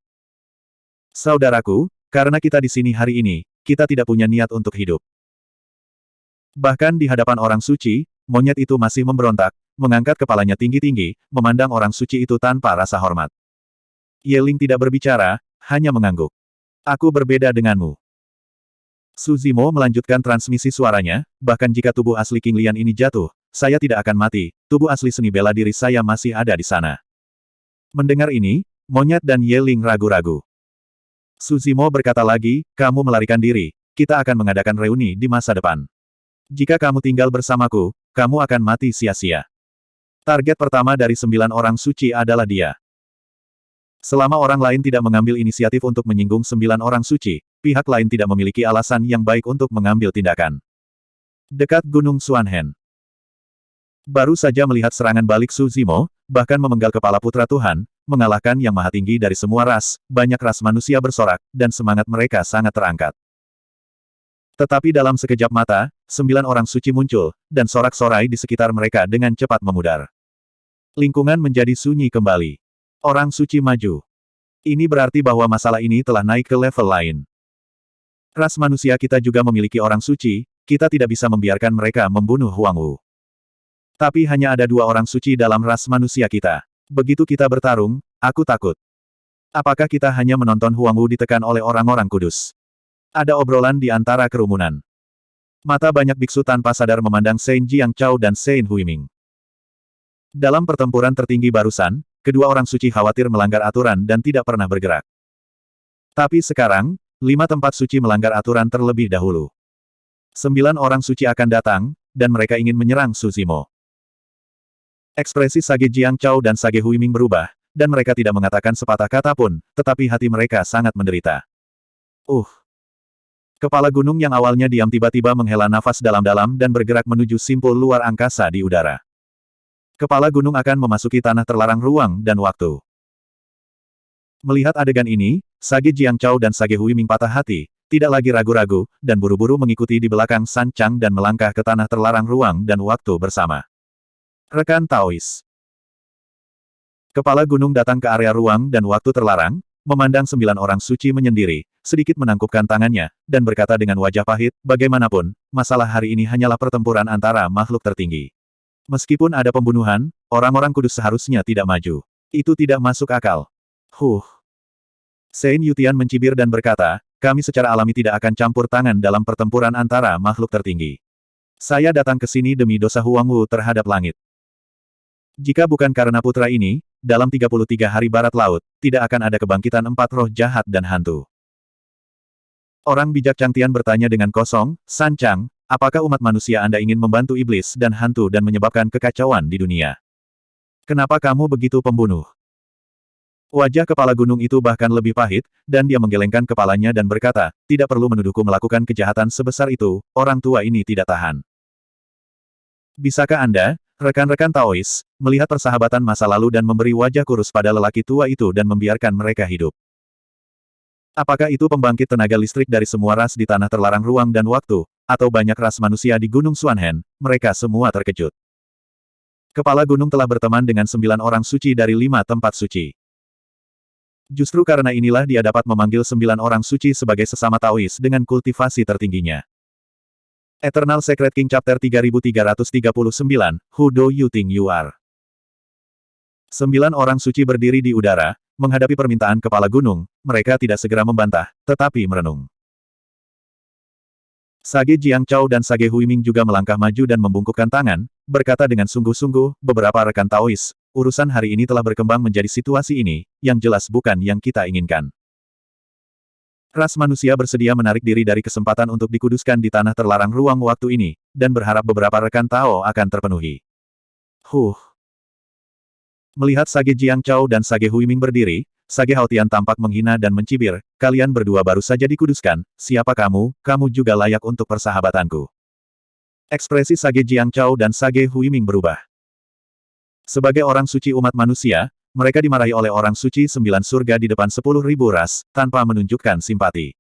Saudaraku, karena kita di sini hari ini, kita tidak punya niat untuk hidup. Bahkan di hadapan orang suci, monyet itu masih memberontak, mengangkat kepalanya tinggi-tinggi, memandang orang suci itu tanpa rasa hormat. Ye Ling tidak berbicara, hanya mengangguk. Aku berbeda denganmu. Su Zimo melanjutkan transmisi suaranya, bahkan jika tubuh asli King Lian ini jatuh, saya tidak akan mati, tubuh asli seni bela diri saya masih ada di sana. Mendengar ini, monyet dan Ye Ling ragu-ragu. Su Zimo berkata lagi, kamu melarikan diri, kita akan mengadakan reuni di masa depan. Jika kamu tinggal bersamaku, kamu akan mati sia-sia. Target pertama dari 9 orang suci adalah dia. Selama orang lain tidak mengambil inisiatif untuk menyinggung 9 orang suci, pihak lain tidak memiliki alasan yang baik untuk mengambil tindakan. Dekat Gunung Xuanhen. Baru saja melihat serangan balik Su Zimo, bahkan memenggal kepala putra Tuhan, mengalahkan yang maha tinggi dari semua ras, banyak ras manusia bersorak, dan semangat mereka sangat terangkat. Tetapi dalam sekejap mata, 9 orang suci muncul, dan sorak-sorai di sekitar mereka dengan cepat memudar. Lingkungan menjadi sunyi kembali. Orang suci maju. Ini berarti bahwa masalah ini telah naik ke level lain. Ras manusia kita juga memiliki orang suci, kita tidak bisa membiarkan mereka membunuh Huang Wu. Tapi hanya ada 2 orang suci dalam ras manusia kita. Begitu kita bertarung, aku takut. Apakah kita hanya menonton Huang Wu ditekan oleh orang-orang kudus? Ada obrolan di antara kerumunan. Mata banyak biksu tanpa sadar memandang Sein Jiang Chao dan Sein Huiming. Dalam pertempuran tertinggi barusan, kedua orang suci khawatir melanggar aturan dan tidak pernah bergerak. Tapi sekarang, 5 tempat suci melanggar aturan terlebih dahulu. 9 orang suci akan datang, dan mereka ingin menyerang Su Zimo. Ekspresi Sage Jiang Chao dan Sage Huiming berubah, dan mereka tidak mengatakan sepatah kata pun, tetapi hati mereka sangat menderita. Kepala gunung yang awalnya diam tiba-tiba menghela nafas dalam-dalam dan bergerak menuju simpul luar angkasa di udara. Kepala gunung akan memasuki tanah terlarang ruang dan waktu. Melihat adegan ini, Sage Jiang Chao dan Sage Huiming patah hati, tidak lagi ragu-ragu, dan buru-buru mengikuti di belakang San Chang dan melangkah ke tanah terlarang ruang dan waktu bersama. Rekan Taois. Kepala gunung datang ke area ruang dan waktu terlarang, memandang 9 orang suci menyendiri, sedikit menangkupkan tangannya, dan berkata dengan wajah pahit, bagaimanapun, masalah hari ini hanyalah pertempuran antara makhluk tertinggi. Meskipun ada pembunuhan, orang-orang kudus seharusnya tidak maju. Itu tidak masuk akal. Sein Yutian mencibir dan berkata, kami secara alami tidak akan campur tangan dalam pertempuran antara makhluk tertinggi. Saya datang ke sini demi dosa Huang Wu terhadap langit. Jika bukan karena putra ini, dalam 33 hari barat laut, tidak akan ada kebangkitan 4 roh jahat dan hantu. Orang bijak Chang Tian bertanya dengan kosong, San Chang, apakah umat manusia Anda ingin membantu iblis dan hantu dan menyebabkan kekacauan di dunia? Kenapa kamu begitu pembunuh? Wajah kepala gunung itu bahkan lebih pahit, dan dia menggelengkan kepalanya dan berkata, tidak perlu menuduhku melakukan kejahatan sebesar itu, orang tua ini tidak tahan. Bisakah Anda, rekan-rekan Taois, melihat persahabatan masa lalu dan memberi wajah kurus pada lelaki tua itu dan membiarkan mereka hidup? Apakah itu pembangkit tenaga listrik dari semua ras di tanah terlarang ruang dan waktu, atau banyak ras manusia di Gunung Xuanhen? Mereka semua terkejut. Kepala gunung telah berteman dengan 9 orang suci dari 5 tempat suci. Justru karena inilah dia dapat memanggil 9 orang suci sebagai sesama Taois dengan kultivasi tertingginya. Eternal Secret King Chapter 3339, Who do you think you are? 9 orang suci berdiri di udara, menghadapi permintaan kepala gunung, mereka tidak segera membantah, tetapi merenung. Sage Jiang Chao dan Sage Huiming juga melangkah maju dan membungkukkan tangan, berkata dengan sungguh-sungguh, beberapa rekan Taois, urusan hari ini telah berkembang menjadi situasi ini, yang jelas bukan yang kita inginkan. Ras manusia bersedia menarik diri dari kesempatan untuk dikuduskan di tanah terlarang ruang waktu ini, dan berharap beberapa rekan Tao akan terpenuhi. Melihat Sage Jiang Chao dan Sage Huiming berdiri, Sage Haotian tampak menghina dan mencibir, kalian berdua baru saja dikuduskan, siapa kamu, kamu juga layak untuk persahabatanku. Ekspresi Sage Jiang Chao dan Sage Huiming berubah. Sebagai orang suci umat manusia, mereka dimarahi oleh orang suci 9 surga di depan 10.000 ras, tanpa menunjukkan simpati.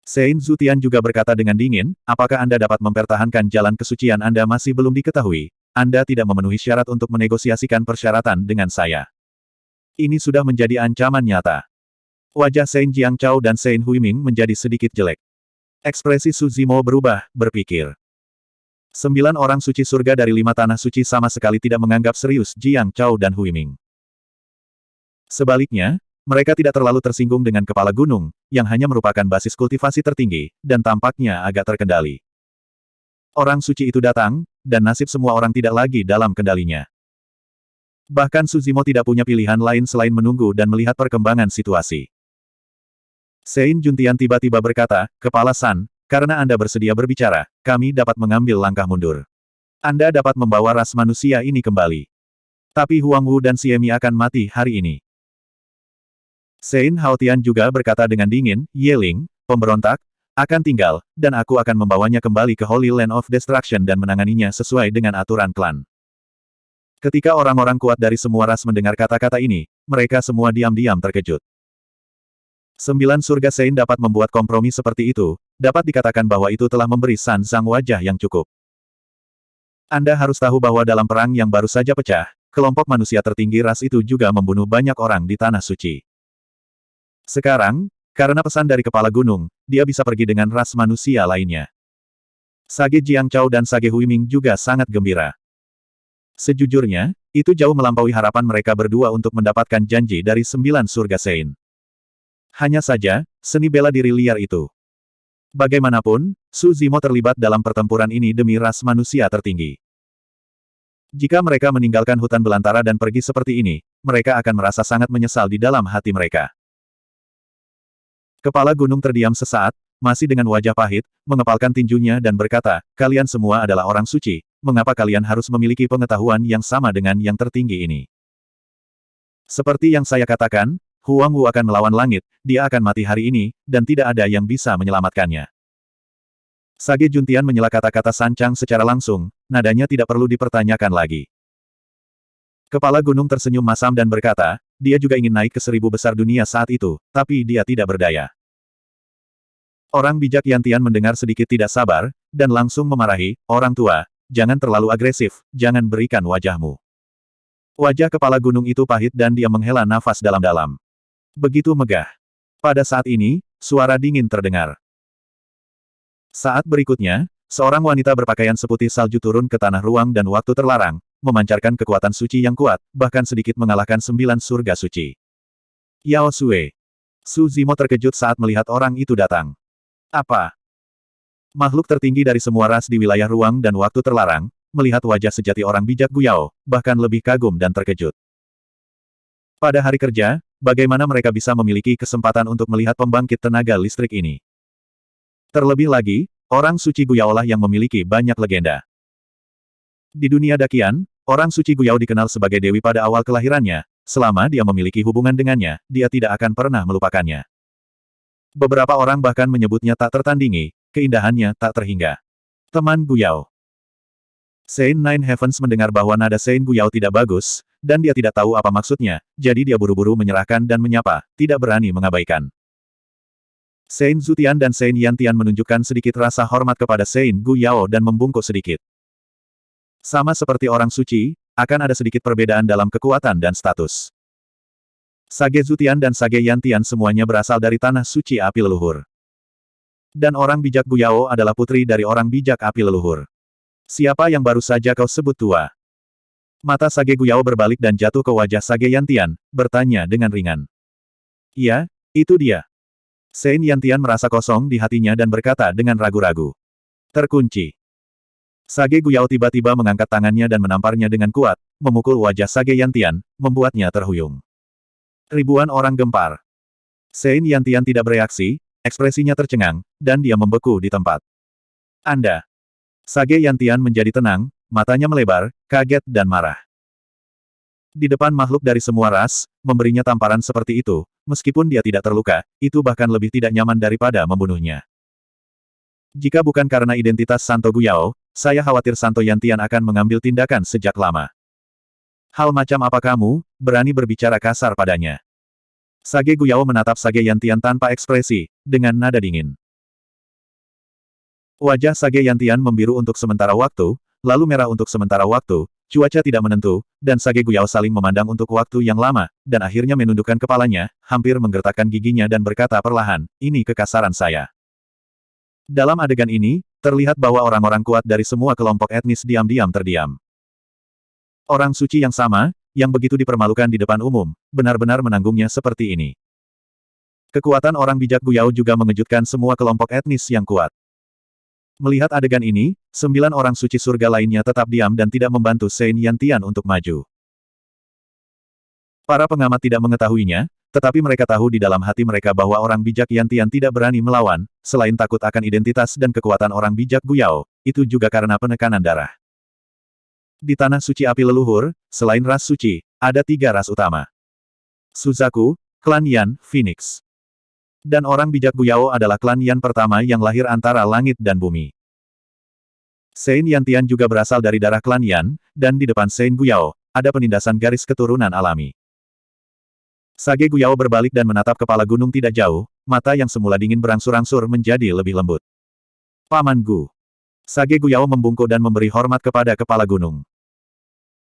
Sein Zutian juga berkata dengan dingin, apakah Anda dapat mempertahankan jalan kesucian Anda masih belum diketahui, Anda tidak memenuhi syarat untuk menegosiasikan persyaratan dengan saya. Ini sudah menjadi ancaman nyata. Wajah Sein Jiangchao dan Sein Huiming menjadi sedikit jelek. Ekspresi Su Zimo berubah, berpikir. 9 orang suci surga dari 5 tanah suci sama sekali tidak menganggap serius Jiangchao dan Huiming. Sebaliknya, mereka tidak terlalu tersinggung dengan kepala gunung, yang hanya merupakan basis kultivasi tertinggi, dan tampaknya agak terkendali. Orang suci itu datang, dan nasib semua orang tidak lagi dalam kendalinya. Bahkan Su Zimo tidak punya pilihan lain selain menunggu dan melihat perkembangan situasi. Sein Juntian tiba-tiba berkata, Kepala San, karena Anda bersedia berbicara, kami dapat mengambil langkah mundur. Anda dapat membawa ras manusia ini kembali. Tapi Huang Wu dan Siemi akan mati hari ini. Sein Haotian juga berkata dengan dingin, Yeling, pemberontak, akan tinggal, dan aku akan membawanya kembali ke Holy Land of Destruction dan menanganinya sesuai dengan aturan klan. Ketika orang-orang kuat dari semua ras mendengar kata-kata ini, mereka semua diam-diam terkejut. 9 surga Sein dapat membuat kompromi seperti itu, dapat dikatakan bahwa itu telah memberi San Zhang wajah yang cukup. Anda harus tahu bahwa dalam perang yang baru saja pecah, kelompok manusia tertinggi ras itu juga membunuh banyak orang di Tanah Suci. Sekarang, karena pesan dari Kepala Gunung, dia bisa pergi dengan ras manusia lainnya. Sage Jiangchao dan Sage Huiming juga sangat gembira. Sejujurnya, itu jauh melampaui harapan mereka berdua untuk mendapatkan janji dari 9 surga Sein. Hanya saja, seni bela diri liar itu. Bagaimanapun, Su Zimo terlibat dalam pertempuran ini demi ras manusia tertinggi. Jika mereka meninggalkan hutan belantara dan pergi seperti ini, mereka akan merasa sangat menyesal di dalam hati mereka. Kepala gunung terdiam sesaat, masih dengan wajah pahit, mengepalkan tinjunya dan berkata, kalian semua adalah orang suci, mengapa kalian harus memiliki pengetahuan yang sama dengan yang tertinggi ini? Seperti yang saya katakan, Huang Wu akan melawan langit, dia akan mati hari ini, dan tidak ada yang bisa menyelamatkannya. Sage Juntian menyela kata-kata Sancang secara langsung, nadanya tidak perlu dipertanyakan lagi. Kepala gunung tersenyum masam dan berkata, dia juga ingin naik ke 1000 besar dunia saat itu, tapi dia tidak berdaya. Orang bijak Yantian mendengar sedikit tidak sabar, dan langsung memarahi, orang tua, jangan terlalu agresif, jangan berikan wajahmu. Wajah kepala gunung itu pahit dan dia menghela nafas dalam-dalam. Begitu megah. Pada saat ini, suara dingin terdengar. Saat berikutnya, seorang wanita berpakaian seputih salju turun ke tanah ruang dan waktu terlarang, memancarkan kekuatan suci yang kuat, bahkan sedikit mengalahkan 9 surga suci. Yao Sue. Su Zimo terkejut saat melihat orang itu datang. Apa? Makhluk tertinggi dari semua ras di wilayah ruang dan waktu terlarang, melihat wajah sejati orang bijak Guyao, bahkan lebih kagum dan terkejut. Pada hari kerja, bagaimana mereka bisa memiliki kesempatan untuk melihat pembangkit tenaga listrik ini? Terlebih lagi, orang suci Guyaolah yang memiliki banyak legenda. Di dunia dakian, orang suci Guyao dikenal sebagai dewi pada awal kelahirannya, selama dia memiliki hubungan dengannya, dia tidak akan pernah melupakannya. Beberapa orang bahkan menyebutnya tak tertandingi, keindahannya tak terhingga. Teman Guyao. Sein Nine Heavens mendengar bahwa nada Sein Guyao tidak bagus, dan dia tidak tahu apa maksudnya, jadi dia buru-buru menyerahkan dan menyapa, tidak berani mengabaikan. Sein Zutian dan Sein Yantian menunjukkan sedikit rasa hormat kepada Sein Guyao dan membungkuk sedikit. Sama seperti orang suci, akan ada sedikit perbedaan dalam kekuatan dan status. Sage Zutian dan Sage Yantian semuanya berasal dari tanah suci api leluhur. Dan orang bijak Guyao adalah putri dari orang bijak api leluhur. Siapa yang baru saja kau sebut tua? Mata Sage Guyao berbalik dan jatuh ke wajah Sage Yantian, bertanya dengan ringan. Iya, itu dia. Sein Yantian merasa kosong di hatinya dan berkata dengan ragu-ragu. Terkunci. Sage Guyao tiba-tiba mengangkat tangannya dan menamparnya dengan kuat, memukul wajah Sage Yantian, membuatnya terhuyung. Ribuan orang gempar. Sein Yantian tidak bereaksi, ekspresinya tercengang, dan dia membeku di tempat. Anda. Sage Yantian menjadi tenang, matanya melebar, kaget dan marah. Di depan makhluk dari semua ras, memberinya tamparan seperti itu, meskipun dia tidak terluka, itu bahkan lebih tidak nyaman daripada membunuhnya. Jika bukan karena identitas Santo Guyao, saya khawatir Santo Yantian akan mengambil tindakan sejak lama. Hal macam apa kamu, berani berbicara kasar padanya? Sage Guyao menatap Sage Yantian tanpa ekspresi, dengan nada dingin. Wajah Sage Yantian membiru untuk sementara waktu, lalu merah untuk sementara waktu, cuaca tidak menentu, dan Sage Guyao saling memandang untuk waktu yang lama, dan akhirnya menundukkan kepalanya, hampir menggertakkan giginya dan berkata perlahan, ini kekasaran saya. Dalam adegan ini, terlihat bahwa orang-orang kuat dari semua kelompok etnis diam-diam terdiam. Orang suci yang sama, yang begitu dipermalukan di depan umum, benar-benar menanggungnya seperti ini. Kekuatan orang bijak Guyao juga mengejutkan semua kelompok etnis yang kuat. Melihat adegan ini, 9 orang suci surga lainnya tetap diam dan tidak membantu Sein Yantian untuk maju. Para pengamat tidak mengetahuinya, tetapi mereka tahu di dalam hati mereka bahwa orang bijak Yantian tidak berani melawan, selain takut akan identitas dan kekuatan orang bijak Guyao, itu juga karena penekanan darah. Di tanah suci api leluhur, selain ras suci, ada 3 ras utama. Suzaku, klan Yan, Phoenix. Dan orang bijak Guyao adalah klan Yan pertama yang lahir antara langit dan bumi. Sein Yantian juga berasal dari darah klan Yan, dan di depan Sein Guyao, ada penindasan garis keturunan alami. Sage Guyao berbalik dan menatap kepala gunung tidak jauh, mata yang semula dingin berangsur-angsur menjadi lebih lembut. Paman Gu. Sage Guyao membungkuk dan memberi hormat kepada kepala gunung.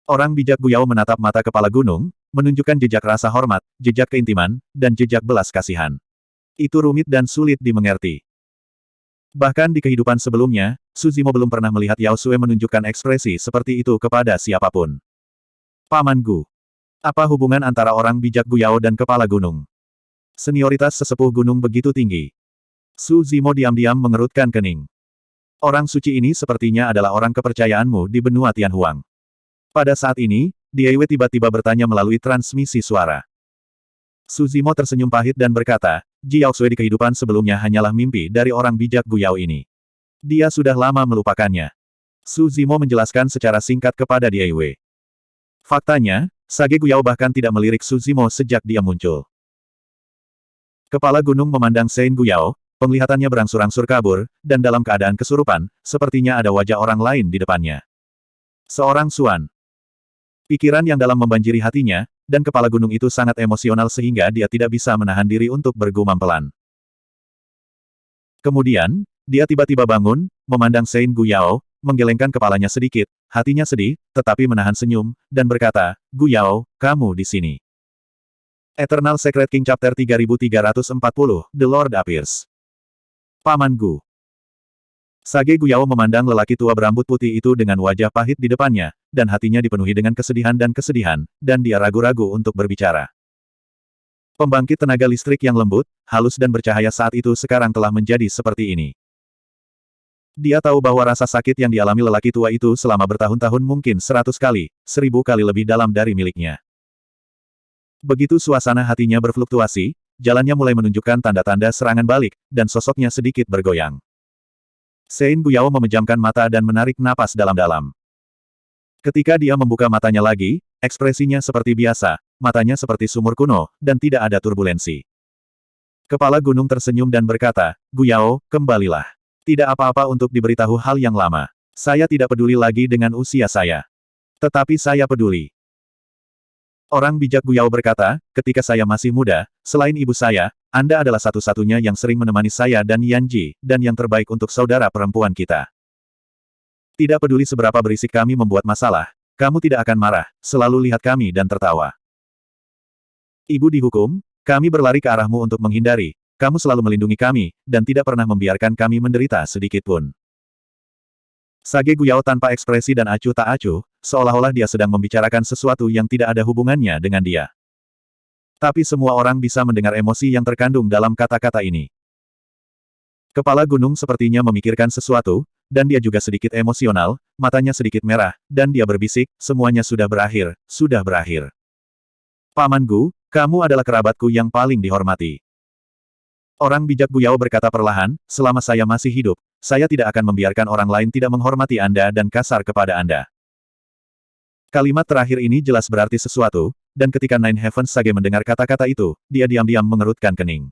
Orang bijak Guyao menatap mata kepala gunung, menunjukkan jejak rasa hormat, jejak keintiman, dan jejak belas kasihan. Itu rumit dan sulit dimengerti. Bahkan di kehidupan sebelumnya, Su Zimo belum pernah melihat Yao Xue menunjukkan ekspresi seperti itu kepada siapapun. Paman Gu. Apa hubungan antara orang bijak Guyao dan kepala gunung? Senioritas sesepuh gunung begitu tinggi. Su Zimo diam-diam mengerutkan kening. Orang suci ini sepertinya adalah orang kepercayaanmu di benua Tianhuang. Pada saat ini, Diewe tiba-tiba bertanya melalui transmisi suara. Su Zimo tersenyum pahit dan berkata, Ji Yao Xue di kehidupan sebelumnya hanyalah mimpi dari orang bijak Guyao ini. Dia sudah lama melupakannya. Su Zimo menjelaskan secara singkat kepada Diewe. Faktanya, Sage Guyao bahkan tidak melirik Su Zimo sejak dia muncul. Kepala gunung memandang Sein Guyao, penglihatannya berangsur-angsur kabur, dan dalam keadaan kesurupan, sepertinya ada wajah orang lain di depannya. Seorang Suan. Pikiran yang dalam membanjiri hatinya, dan kepala gunung itu sangat emosional sehingga dia tidak bisa menahan diri untuk bergumam pelan. Kemudian, dia tiba-tiba bangun, memandang Sein Guyao, menggelengkan kepalanya sedikit, hatinya sedih, tetapi menahan senyum, dan berkata, Guyao, kamu di sini. Eternal Secret King Chapter 3340, The Lord Appears. Paman Gu. Sage Guyao memandang lelaki tua berambut putih itu dengan wajah pahit di depannya, dan hatinya dipenuhi dengan kesedihan, dan dia ragu-ragu untuk berbicara. Pembangkit tenaga listrik yang lembut, halus dan bercahaya saat itu sekarang telah menjadi seperti ini. Dia tahu bahwa rasa sakit yang dialami lelaki tua itu selama bertahun-tahun mungkin 100 kali, 1000 kali lebih dalam dari miliknya. Begitu suasana hatinya berfluktuasi, jalannya mulai menunjukkan tanda-tanda serangan balik, dan sosoknya sedikit bergoyang. Sein Guyao memejamkan mata dan menarik napas dalam-dalam. Ketika dia membuka matanya lagi, ekspresinya seperti biasa, matanya seperti sumur kuno, dan tidak ada turbulensi. Kepala gunung tersenyum dan berkata, Guyao, kembalilah. Tidak apa-apa untuk diberitahu hal yang lama. Saya tidak peduli lagi dengan usia saya. Tetapi saya peduli. Orang bijak Guyao berkata, ketika saya masih muda, selain ibu saya, Anda adalah satu-satunya yang sering menemani saya dan Yanji, dan yang terbaik untuk saudara perempuan kita. Tidak peduli seberapa berisik kami membuat masalah, kamu tidak akan marah, selalu lihat kami dan tertawa. Ibu dihukum, kami berlari ke arahmu untuk menghindari, kamu selalu melindungi kami, dan tidak pernah membiarkan kami menderita sedikitpun. Sage Guyao tanpa ekspresi dan acuh tak acuh, seolah-olah dia sedang membicarakan sesuatu yang tidak ada hubungannya dengan dia. Tapi semua orang bisa mendengar emosi yang terkandung dalam kata-kata ini. Kepala gunung sepertinya memikirkan sesuatu, dan dia juga sedikit emosional, matanya sedikit merah, dan dia berbisik, semuanya sudah berakhir, sudah berakhir. Paman Gu, kamu adalah kerabatku yang paling dihormati. Orang bijak Guyao berkata perlahan, selama saya masih hidup, saya tidak akan membiarkan orang lain tidak menghormati Anda dan kasar kepada Anda. Kalimat terakhir ini jelas berarti sesuatu, dan ketika Nine Heavens Sage mendengar kata-kata itu, dia diam-diam mengerutkan kening.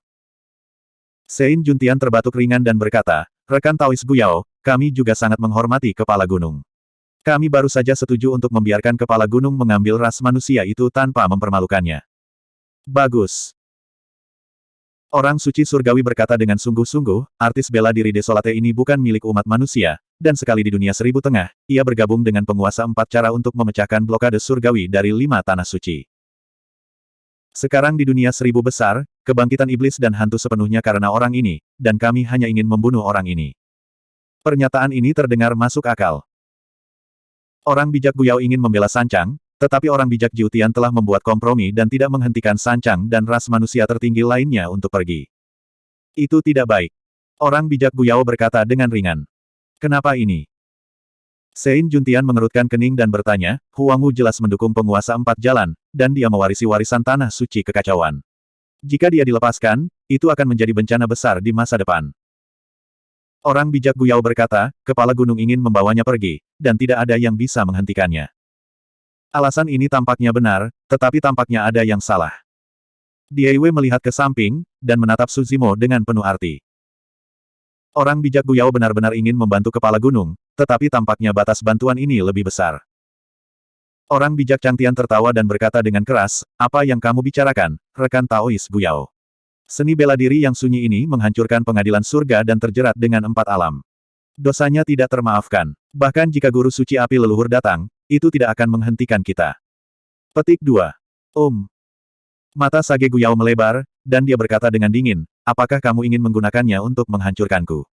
Sein Juntian terbatuk ringan dan berkata, rekan Taois Guyao, kami juga sangat menghormati kepala gunung. Kami baru saja setuju untuk membiarkan kepala gunung mengambil ras manusia itu tanpa mempermalukannya. Bagus. Orang suci surgawi berkata dengan sungguh-sungguh, artis bela diri desolate ini bukan milik umat manusia, dan sekali di dunia seribu tengah, ia bergabung dengan penguasa empat cara untuk memecahkan blokade surgawi dari 5 tanah suci. Sekarang di dunia seribu besar, kebangkitan iblis dan hantu sepenuhnya karena orang ini, dan kami hanya ingin membunuh orang ini. Pernyataan ini terdengar masuk akal. Orang bijak Guyao ingin membela Sancang, tetapi orang bijak Jiutian telah membuat kompromi dan tidak menghentikan Sancang dan ras manusia tertinggi lainnya untuk pergi. Itu tidak baik. Orang bijak Guyao berkata dengan ringan. Kenapa ini? Sein Juntian mengerutkan kening dan bertanya, Huang Wu jelas mendukung penguasa empat jalan, dan dia mewarisi warisan tanah suci kekacauan. Jika dia dilepaskan, itu akan menjadi bencana besar di masa depan. Orang bijak Guyao berkata, kepala gunung ingin membawanya pergi, dan tidak ada yang bisa menghentikannya. Alasan ini tampaknya benar, tetapi tampaknya ada yang salah. Diewei melihat ke samping, dan menatap Suzimo dengan penuh arti. Orang bijak Guyao benar-benar ingin membantu kepala gunung, tetapi tampaknya batas bantuan ini lebih besar. Orang bijak Changtian tertawa dan berkata dengan keras, apa yang kamu bicarakan, rekan Taois Guyao? Seni bela diri yang sunyi ini menghancurkan pengadilan surga dan terjerat dengan 4 alam. Dosanya tidak termaafkan. Bahkan jika guru suci api leluhur datang, itu tidak akan menghentikan kita. Petik 2. Mata Sage Guyao melebar, dan dia berkata dengan dingin, apakah kamu ingin menggunakannya untuk menghancurkanku?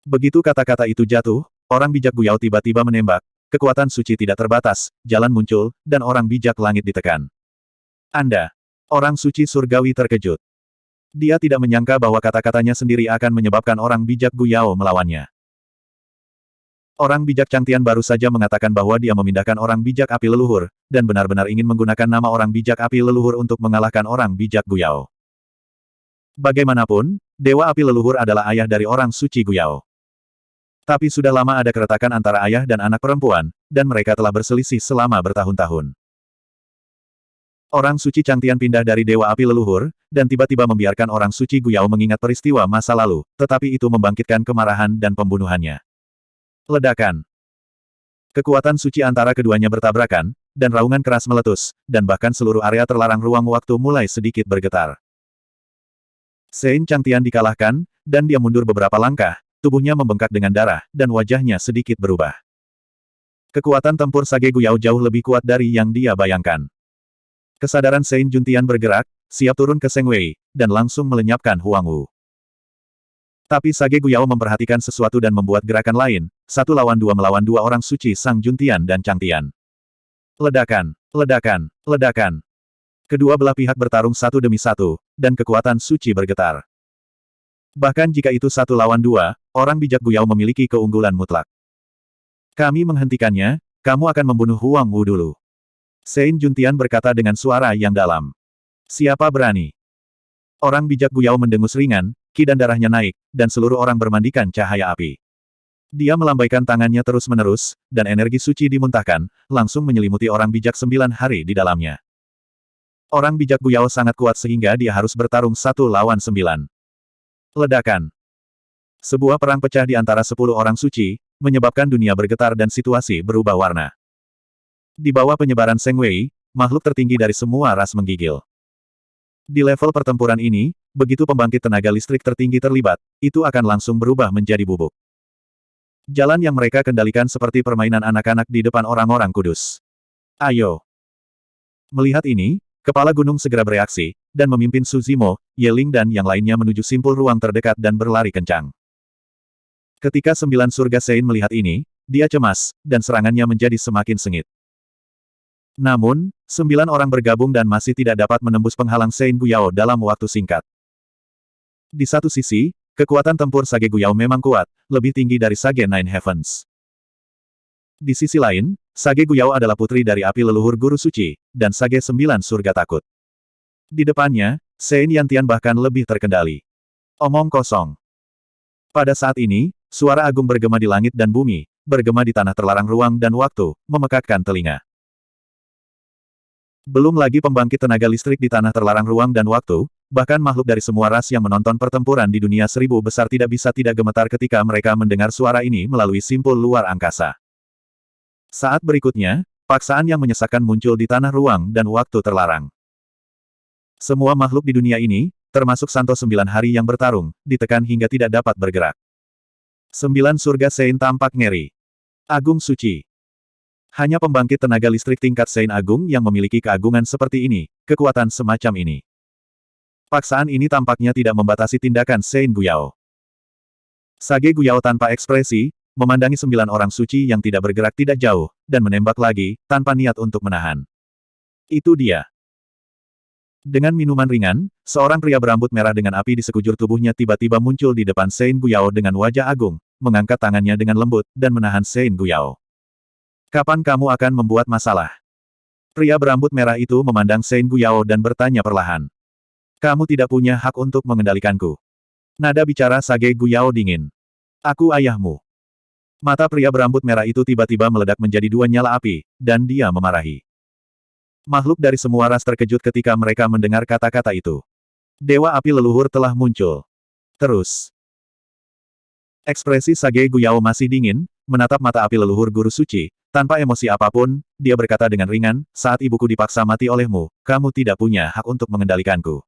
Begitu kata-kata itu jatuh, orang bijak Guyao tiba-tiba menembak, kekuatan suci tidak terbatas, jalan muncul, dan orang bijak langit ditekan. Anda, orang suci surgawi terkejut. Dia tidak menyangka bahwa kata-katanya sendiri akan menyebabkan orang bijak Guyao melawannya. Orang bijak Changtian baru saja mengatakan bahwa dia memindahkan orang bijak api leluhur, dan benar-benar ingin menggunakan nama orang bijak api leluhur untuk mengalahkan orang bijak Guyao. Bagaimanapun, Dewa Api Leluhur adalah ayah dari orang suci Guyao. Tapi sudah lama ada keretakan antara ayah dan anak perempuan, dan mereka telah berselisih selama bertahun-tahun. Orang suci Changtian pindah dari Dewa Api Leluhur, dan tiba-tiba membiarkan orang suci Guyao mengingat peristiwa masa lalu, tetapi itu membangkitkan kemarahan dan pembunuhannya. Ledakan. Kekuatan suci antara keduanya bertabrakan, dan raungan keras meletus, dan bahkan seluruh area terlarang ruang waktu mulai sedikit bergetar. Sein Changtian dikalahkan, dan dia mundur beberapa langkah, tubuhnya membengkak dengan darah, dan wajahnya sedikit berubah. Kekuatan tempur Sage Guyao jauh lebih kuat dari yang dia bayangkan. Kesadaran Sein Juntian bergerak, siap turun ke Seng Wei, dan langsung melenyapkan Huang Wu. Tapi Sage Guyao memperhatikan sesuatu dan membuat gerakan lain, 1 lawan 2 melawan 2 orang suci Sang Juntian dan Changtian. Ledakan, ledakan, ledakan. Kedua belah pihak bertarung satu demi satu, dan kekuatan suci bergetar. Bahkan jika itu 1 lawan 2, orang bijak Guyao memiliki keunggulan mutlak. Kami menghentikannya, kamu akan membunuh Huang Wu dulu. Sein Juntian berkata dengan suara yang dalam. Siapa berani? Orang bijak Guyao mendengus ringan, ki dan darahnya naik, dan seluruh orang bermandikan cahaya api. Dia melambaikan tangannya terus-menerus, dan energi suci dimuntahkan, langsung menyelimuti orang bijak 9 hari di dalamnya. Orang bijak Guyao sangat kuat sehingga dia harus bertarung 1 lawan 9. Ledakan. Sebuah perang pecah di antara 10 orang suci, menyebabkan dunia bergetar dan situasi berubah warna. Di bawah penyebaran Seng Wei, makhluk tertinggi dari semua ras menggigil. Di level pertempuran ini, begitu pembangkit tenaga listrik tertinggi terlibat, itu akan langsung berubah menjadi bubuk. Jalan yang mereka kendalikan seperti permainan anak-anak di depan orang-orang kudus. Ayo! Melihat ini, kepala gunung segera bereaksi, dan memimpin Suzimo, Yeling dan yang lainnya menuju simpul ruang terdekat dan berlari kencang. Ketika 9 surga Sein melihat ini, dia cemas, dan serangannya menjadi semakin sengit. Namun, 9 orang bergabung dan masih tidak dapat menembus penghalang Sein Guyao dalam waktu singkat. Di satu sisi, kekuatan tempur Sage Guyao memang kuat, lebih tinggi dari Sage Nine Heavens. Di sisi lain, Sage Guyao adalah putri dari api leluhur guru suci, dan Sage 9 surga takut. Di depannya, Sein Yantian bahkan lebih terkendali. Omong kosong. Pada saat ini, suara agung bergema di langit dan bumi, bergema di tanah terlarang ruang dan waktu, memekakkan telinga. Belum lagi pembangkit tenaga listrik di tanah terlarang ruang dan waktu, bahkan makhluk dari semua ras yang menonton pertempuran di dunia seribu besar tidak bisa tidak gemetar ketika mereka mendengar suara ini melalui simpul luar angkasa. Saat berikutnya, paksaan yang menyesakkan muncul di tanah ruang dan waktu terlarang. Semua makhluk di dunia ini, termasuk Santo 9 hari yang bertarung, ditekan hingga tidak dapat bergerak. 9 surga Sein tampak ngeri. Agung suci. Hanya pembangkit tenaga listrik tingkat Sein Agung yang memiliki keagungan seperti ini, kekuatan semacam ini. Paksaan ini tampaknya tidak membatasi tindakan Sein Guyao. Sage Guyao tanpa ekspresi, memandangi 9 orang suci yang tidak bergerak tidak jauh, dan menembak lagi, tanpa niat untuk menahan. Itu dia. Dengan minuman ringan, seorang pria berambut merah dengan api di sekujur tubuhnya tiba-tiba muncul di depan Sein Guyao dengan wajah agung, mengangkat tangannya dengan lembut, dan menahan Sein Guyao. Kapan kamu akan membuat masalah? Pria berambut merah itu memandang Sein Guyao dan bertanya perlahan. Kamu tidak punya hak untuk mengendalikanku. Nada bicara Sage Guyao dingin. Aku ayahmu. Mata pria berambut merah itu tiba-tiba meledak menjadi 2 nyala api, dan dia memarahi. Makhluk dari semua ras terkejut ketika mereka mendengar kata-kata itu. Dewa api leluhur telah muncul. Terus. Ekspresi Sage Guyao masih dingin, menatap mata api leluhur guru suci. Tanpa emosi apapun, dia berkata dengan ringan, saat ibuku dipaksa mati olehmu, kamu tidak punya hak untuk mengendalikanku.